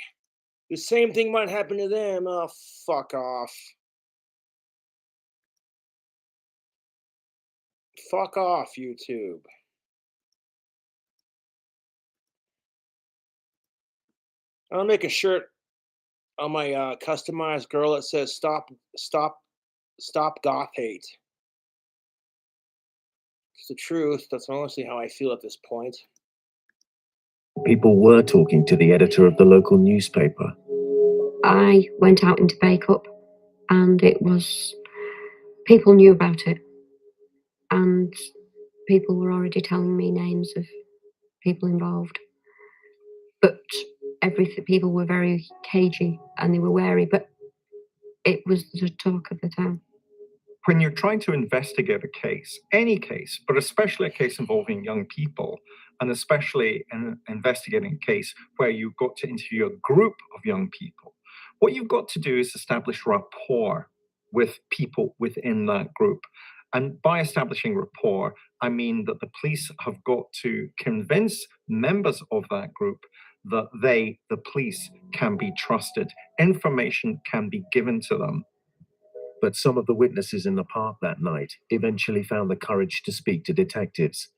The same thing might happen to them. Oh, fuck off. Fuck off, YouTube. I'll make a shirt on my customized girl that says stop goth hate. It's the truth. That's honestly how I feel at this point. People were talking to the editor of the local newspaper. I went out into Bake-Up and it was, people knew about it and people were already telling me names of people involved. But people were very cagey and they were wary, but it was the talk of the town. When you're trying to investigate a case, any case, but especially a case involving young people, and especially in investigating a case where you've got to interview a group of young people, what you've got to do is establish rapport with people within that group. And by establishing rapport, I mean that the police have got to convince members of that group that they, the police, can be trusted. Information can be given to them. But some of the witnesses in the park that night eventually found the courage to speak to detectives.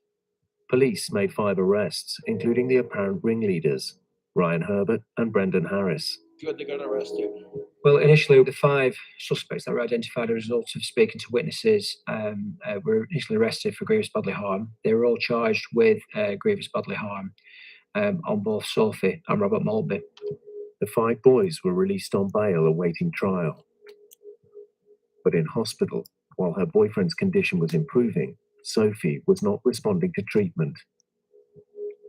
Police made 5 arrests, including the apparent ringleaders, Ryan Herbert and Brendan Harris. Good, they got arrested. Well, initially, the 5 suspects that were identified as a result of speaking to witnesses were initially arrested for grievous bodily harm. They were all charged with grievous bodily harm on both Sophie and Robert Maltby. The 5 boys were released on bail awaiting trial. But in hospital, while her boyfriend's condition was improving, Sophie was not responding to treatment.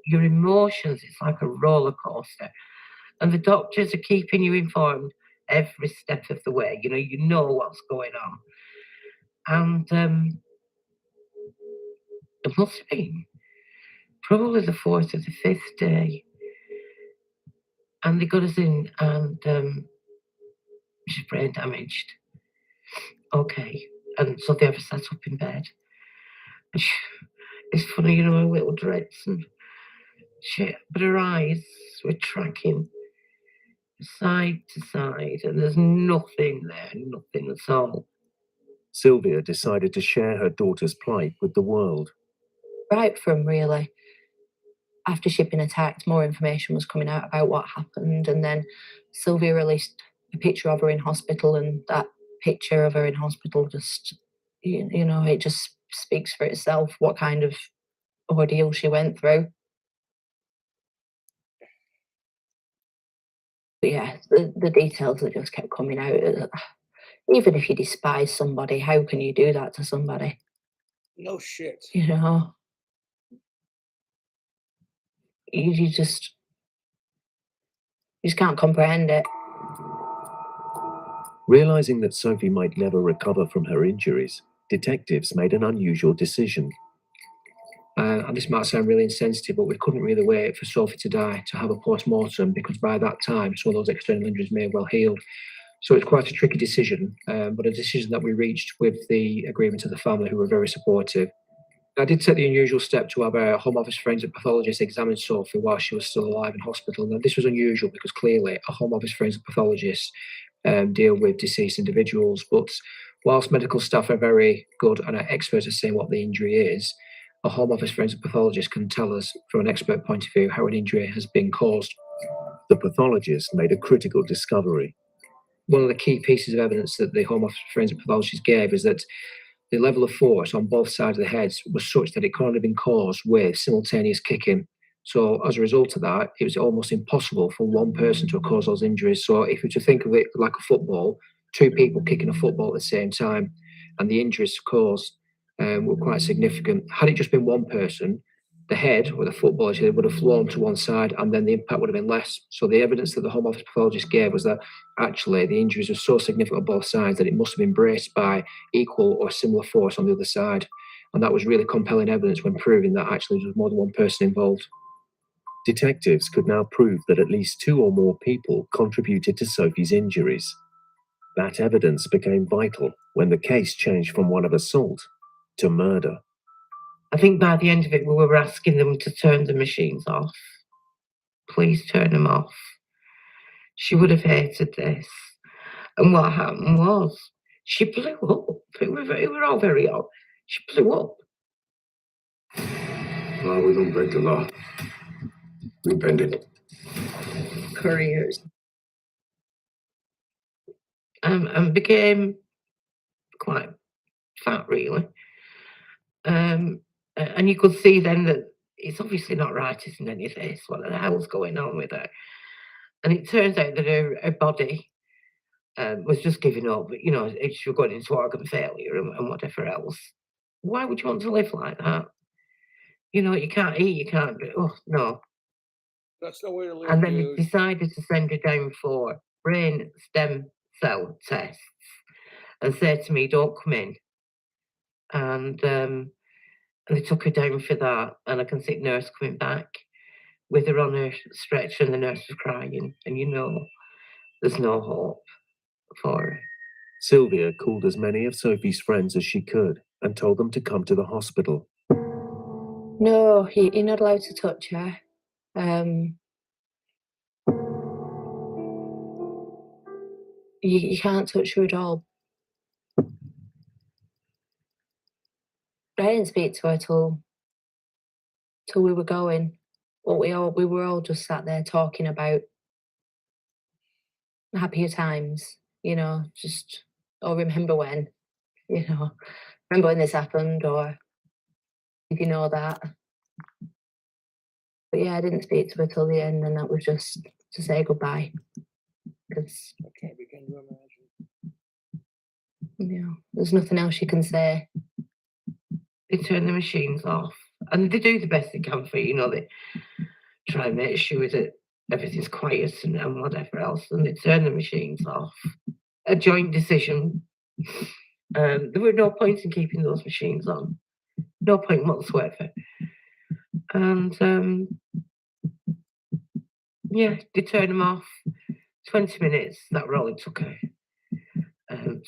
Your emotions, it's like a roller coaster. And the doctors are keeping you informed every step of the way. You know what's going on. And it must have been probably the 4th or the 5th day. And they got us in and she's brain damaged. Okay. And so they have her sat up in bed. And it's funny, her little dreads and shit. But her eyes were tracking side to side, and there's nothing there, nothing at all. Sylvia decided to share her daughter's plight with the world. Right from really, after she'd been attacked, more information was coming out about what happened, and then Sylvia released a picture of her in hospital, and that picture of her in hospital just, it just speaks for itself, what kind of ordeal she went through. But yeah, the details that just kept coming out. Even if you despise somebody, how can you do that to somebody? No shit. You just can't comprehend it. Realizing that Sophie might never recover from her injuries, detectives made an unusual decision. And this might sound really insensitive, but we couldn't really wait for Sophie to die to have a post-mortem, because by that time, some of those external injuries may have well healed. So it's quite a tricky decision, but a decision that we reached with the agreement of the family, who were very supportive. I did take the unusual step to have a Home Office forensic pathologist examine Sophie while she was still alive in hospital. Now, this was unusual because clearly a Home Office forensic pathologist deal with deceased individuals, but whilst medical staff are very good and are experts at saying what the injury is, a Home Office forensic pathologist can tell us from an expert point of view how an injury has been caused. The pathologist made a critical discovery. One of the key pieces of evidence that the Home Office forensic pathologist gave is that the level of force on both sides of the heads was such that it could only have been caused with simultaneous kicking. So as a result of that, it was almost impossible for one person to have caused those injuries. So if you were to think of it like a football, two people kicking a football at the same time, and the injuries caused were quite significant. Had it just been one person, the head or the football would have flown to one side, and then the impact would have been less. So the evidence that the Home Office pathologist gave was that actually the injuries were so significant on both sides that it must have been braced by equal or similar force on the other side. And that was really compelling evidence when proving that actually there was more than one person involved. Detectives could now prove that at least 2 or more people contributed to Sophie's injuries. That evidence became vital when the case changed from one of assault to murder. I think by the end of it, we were asking them to turn the machines off. Please turn them off. She would have hated this. And what happened was, she blew up. It were all very odd. She blew up. Well, we don't break the law. We bend it. Careers. And became quite fat, really. And you could see then that it's obviously not right, isn't any of this? What the hell's going on with her? And it turns out that her body was just giving up. You know, she was going into organ failure and whatever else. Why would you want to live like that? You know, you can't eat, you can't do. Oh no. That's the way to live. And then they decided to send her down for brain stem cell tests and say to me, "Don't come in." And they took her down for that. And I can see the nurse coming back with her on her stretcher, and the nurse was crying. And you know, there's no hope for her. Sylvia called as many of Sophie's friends as she could and told them to come to the hospital. No, you're not allowed to touch her. You can't touch her at all. I didn't speak to her till we were going. But we were all just sat there talking about happier times, you know, just, oh, remember when, you know, remember when this happened, or if you know that. But yeah, I didn't speak to her till the end, and that was just to say goodbye. Because I can't begin to imagine. You know, there's nothing else you can say. They turn the machines off, and they do the best they can for you. You know, they try and make sure that everything's quiet and whatever else, and they turn the machines off. A joint decision. There were no point in keeping those machines on. No point whatsoever. And yeah, they turned them off. 20 minutes, that were all it took her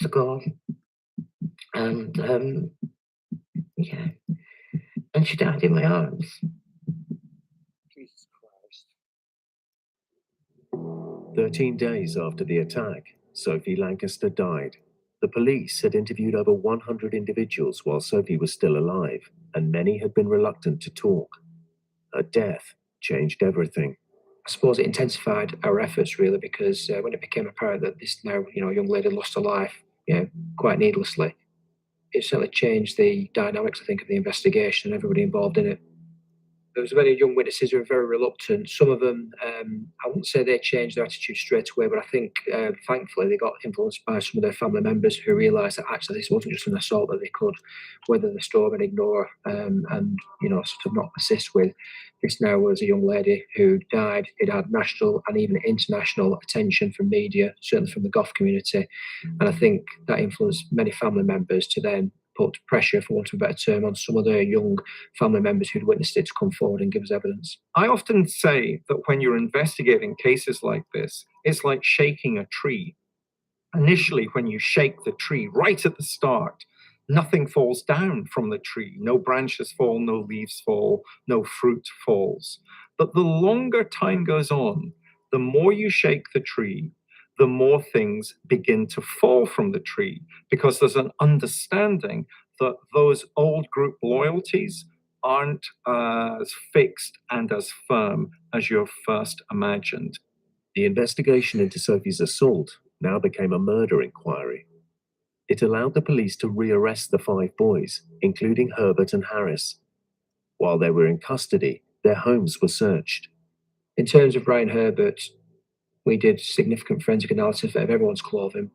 to go. And yeah, and she died in my arms. Jesus Christ. 13 days after the attack, Sophie Lancaster died. The police had interviewed over 100 individuals while Sophie was still alive, and many had been reluctant to talk. Her death changed everything. I suppose it intensified our efforts, really, because when it became apparent that this now, young lady lost her life, quite needlessly, it certainly changed the dynamics, I think, of the investigation and everybody involved in it. There was many young witnesses who were very reluctant. Some of them, I wouldn't say they changed their attitude straight away, but I think, thankfully, they got influenced by some of their family members who realised that actually this wasn't just an assault that they could weather the storm and ignore and sort of not persist with. This now was a young lady who died. It had national and even international attention from media, certainly from the goth community. And I think that influenced many family members to then put pressure, for want of a better term, on some other young family members who'd witnessed it to come forward and give us evidence. I often say that when you're investigating cases like this, it's like shaking a tree. Initially, when you shake the tree right at the start, nothing falls down from the tree. No branches fall, no leaves fall, no fruit falls. But the longer time goes on, the more you shake the tree, the more things begin to fall from the tree, because there's an understanding that those old group loyalties aren't as fixed and as firm as you first imagined. The investigation into Sophie's assault now became a murder inquiry. It allowed the police to rearrest the 5 boys, including Herbert and Harris. While they were in custody, their homes were searched. In terms of Ryan Herbert, we did significant forensic analysis of everyone's clothing,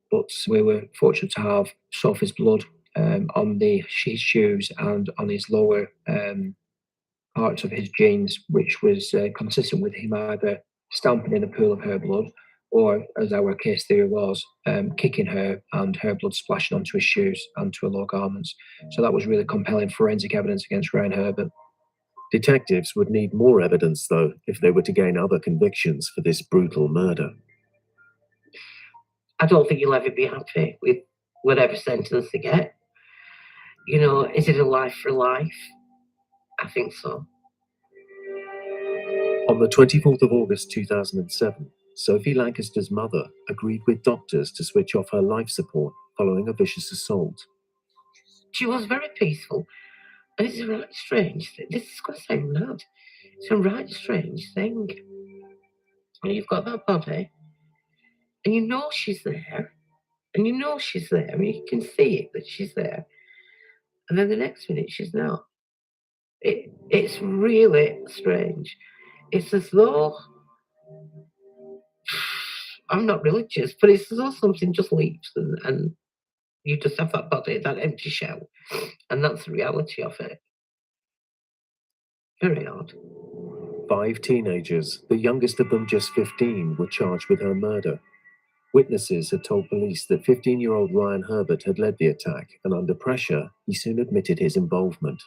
but we were fortunate to have Sophie's blood on his shoes and on his lower parts of his jeans, which was consistent with him either stamping in a pool of her blood or, as our case theory was, kicking her and her blood splashing onto his shoes and to her lower garments. So that was really compelling forensic evidence against Ryan Herbert. Detectives would need more evidence, though, if they were to gain other convictions for this brutal murder. I don't think you'll ever be happy with whatever sentence they get. You know, is it a life for life? I think so. On the 24th of August 2007, Sophie Lancaster's mother agreed with doctors to switch off her life support following a vicious assault. She was very peaceful. And it's a right strange thing. This is going to sound mad. It's a right strange thing. And you've got that body, and you know she's there, and you know she's there, and you can see it that she's there. And then the next minute she's not. It's really strange. It's as though, I'm not religious, but it's as though something just leaves and you just have that body, that empty shell. And that's the reality of it. Very odd. 5 teenagers, the youngest of them just 15, were charged with her murder. Witnesses had told police that 15-year-old Ryan Herbert had led the attack, and under pressure, he soon admitted his involvement.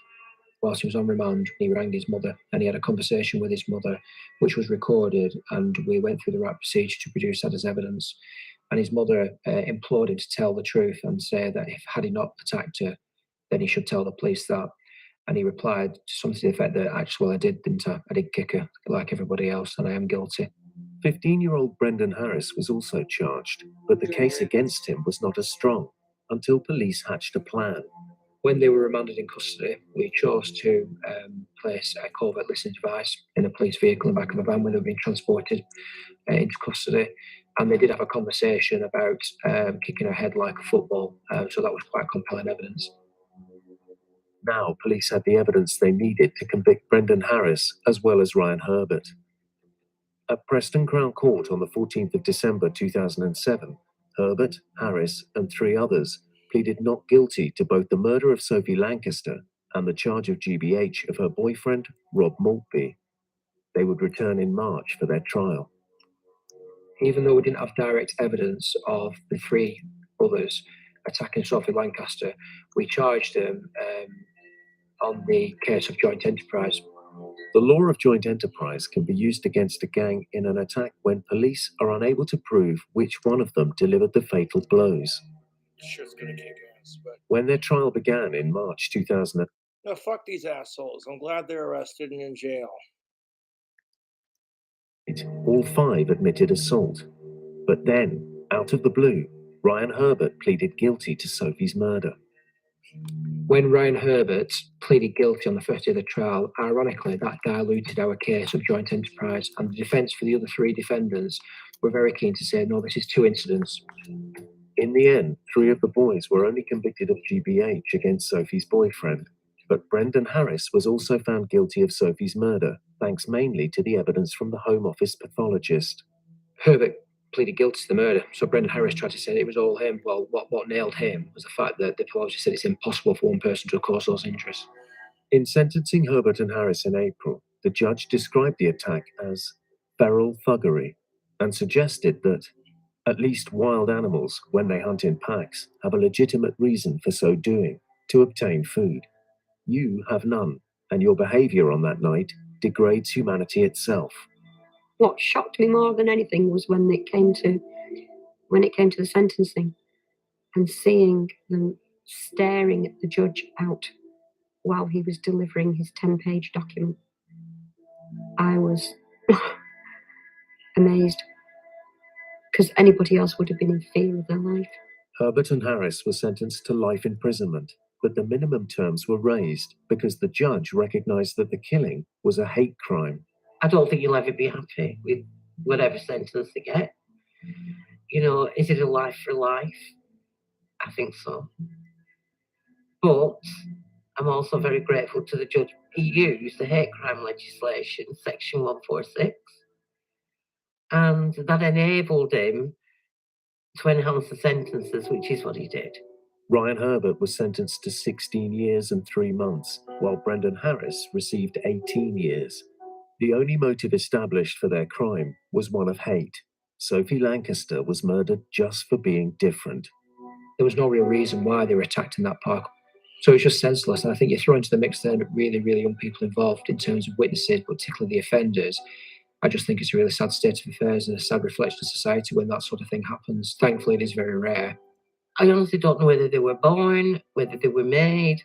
Whilst he was on remand, he rang his mother and he had a conversation with his mother, which was recorded, and we went through the right procedure to produce that as evidence. And his mother implored him to tell the truth and say that had he not attacked her, then he should tell the police that. And he replied something to the effect that, actually, well, I did, didn't I? I did kick her like everybody else, and I am guilty. 15-year-old Brendan Harris was also charged, but the case against him was not as strong until police hatched a plan. When they were remanded in custody, we chose to place a covert listening device in a police vehicle in the back of a van when they were being transported into custody. And they did have a conversation about kicking her head like a football. So that was quite compelling evidence. Now police had the evidence they needed to convict Brendan Harris as well as Ryan Herbert. At Preston Crown Court on the 14th of December 2007, Herbert, Harris, and 3 others pleaded not guilty to both the murder of Sophie Lancaster and the charge of GBH of her boyfriend, Rob Maltby. They would return in March for their trial. Even though we didn't have direct evidence of the 3 others attacking Sophie Lancaster, we charged them on the case of joint enterprise. The law of joint enterprise can be used against a gang in an attack when police are unable to prove which one of them delivered the fatal blows. Shit's gonna kick ass, but When their trial began in March 2000, no, fuck these assholes. I'm glad they're arrested and in jail. all 5 admitted assault. But then, out of the blue, Ryan Herbert pleaded guilty to Sophie's murder. When Ryan Herbert pleaded guilty on the first day of the trial, ironically, that diluted our case of joint enterprise, and the defence for the other 3 defendants were very keen to say, no, this is 2 incidents. In the end, 3 of the boys were only convicted of GBH against Sophie's boyfriend, but Brendan Harris was also found guilty of Sophie's murder, thanks mainly to the evidence from the Home Office pathologist. Herbert pleaded guilty to the murder, so Brendan Harris tried to say it was all him. Well, what nailed him was the fact that the pathologist said it's impossible for one person to have caused those injuries. In sentencing Herbert and Harris in April, the judge described the attack as feral thuggery and suggested that At least wild animals, when they hunt in packs, have a legitimate reason for so doing, to obtain food. You have none, and your behavior on that night degrades humanity itself. What shocked me more than anything was when it came to the sentencing and seeing them staring at the judge out while he was delivering his 10-page document. I was amazed, because anybody else would have been in fear of their life. Herbert and Harris were sentenced to life imprisonment, but the minimum terms were raised because the judge recognized that the killing was a hate crime. I don't think you'll ever be happy with whatever sentence they get. You know, is it a life for life? I think so. But I'm also very grateful to the judge. He used the hate crime legislation, section 146, and that enabled him to enhance the sentences, which is what he did. Ryan Herbert was sentenced to 16 years and 3 months, while Brendan Harris received 18 years. The only motive established for their crime was one of hate. Sophie Lancaster was murdered just for being different. There was no real reason why they were attacked in that park. So it's just senseless. And I think you throw into the mix there really, really young people involved in terms of witnesses, but particularly the offenders. I just think it's a really sad state of affairs and a sad reflection of society when that sort of thing happens. Thankfully, it is very rare. I honestly don't know whether they were born, whether they were made.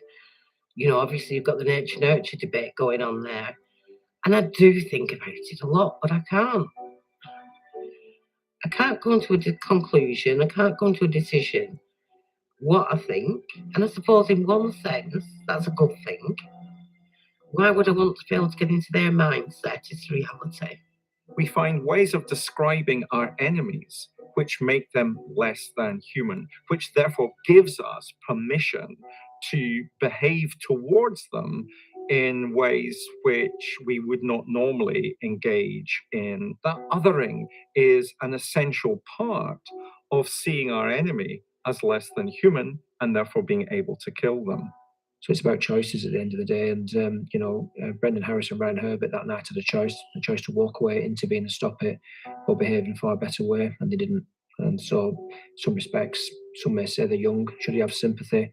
You know, obviously you've got the nature-nurture debate going on there. And I do think about it a lot, but I can't. I can't go into a conclusion. I can't go into a decision what I think. And I suppose in one sense, that's a good thing. Why would I want to be able to get into their mindset? It's reality. We find ways of describing our enemies which make them less than human, which therefore gives us permission to behave towards them in ways which we would not normally engage in. That othering is an essential part of seeing our enemy as less than human and therefore being able to kill them. So it's about choices at the end of the day. And, Brendan Harris and Ryan Herbert that night had a choice to walk away, intervene and stop it, or behave in a far better way, and they didn't. And so, in some respects, some may say they're young. Should you have sympathy?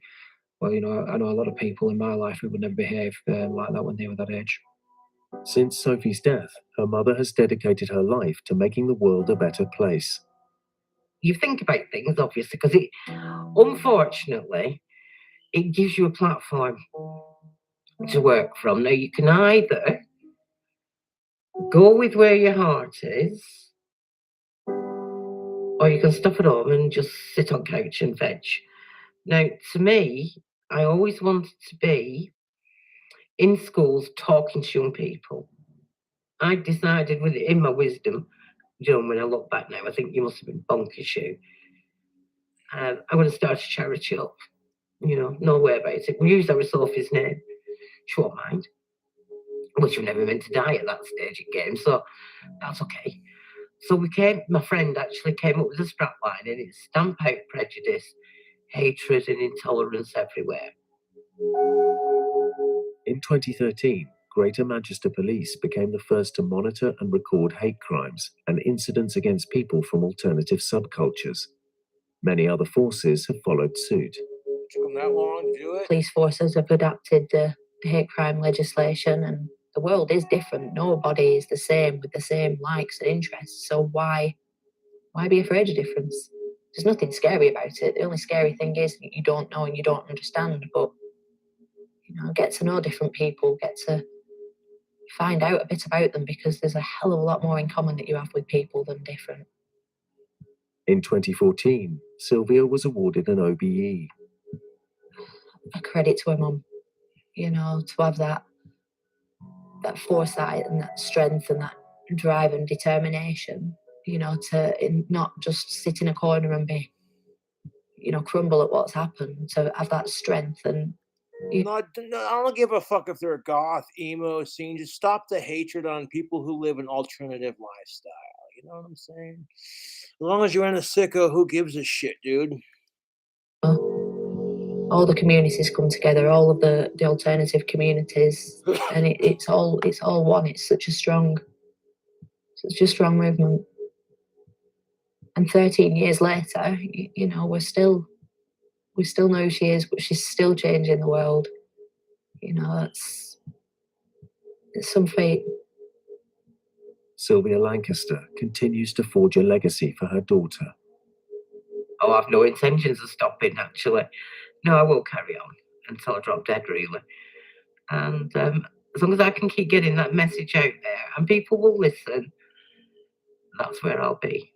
Well, I know a lot of people in my life who would never behave like that when they were that age. Since Sophie's death, her mother has dedicated her life to making the world a better place. You think about things, obviously, because unfortunately, it gives you a platform to work from. Now, you can either go with where your heart is, or you can stop at home and just sit on couch and veg. Now, to me, I always wanted to be in schools talking to young people. I decided in my wisdom, when I look back now, I think you must have been bonkers, you. I'm going to start a charity up. No way about it. We used our Sophie's name. She won't mind. Well, she was never meant to die at that stage of game, so that's okay. So my friend actually came up with a strap line, and it's stamp out prejudice, hatred and intolerance everywhere. In 2013, Greater Manchester Police became the first to monitor and record hate crimes and incidents against people from alternative subcultures. Many other forces have followed suit. It took them that long to do it? Police forces have adapted the hate crime legislation, and the world is different. Nobody is the same with the same likes and interests. So why be afraid of difference? There's nothing scary about it. The only scary thing is that you don't know and you don't understand. But get to know different people, get to find out a bit about them, because there's a hell of a lot more in common that you have with people than different. In 2014, Sylvia was awarded an OBE. A credit to her mum, to have that foresight and that strength and that drive and determination, to not just sit in a corner and be, crumble at what's happened, to have that strength. And I don't give a fuck if they're a goth, emo scene. Just stop the hatred on people who live an alternative lifestyle. You know what I'm saying? As long as you're in a sicko, who gives a shit, dude? All the communities come together, all of the alternative communities, and it's all one. It's such a strong movement. And 13 years later, you know, we still know who she is, but she's still changing the world. You know, it's some fate. Sylvia Lancaster continues to forge a legacy for her daughter. Oh, I've no intentions of stopping, actually. No, I will carry on until I drop dead, really. And as long as I can keep getting that message out there and people will listen, that's where I'll be.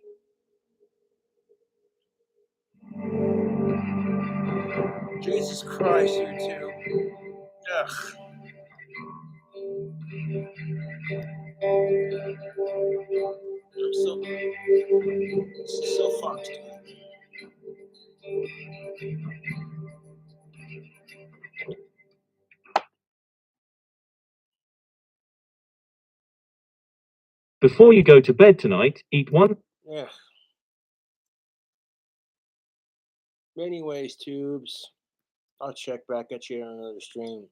Jesus Christ, you two. Ugh. I'm so. This is so fucked. Before you go to bed tonight, eat one. Yeah. Anyways, tubes, I'll check back at you on another stream.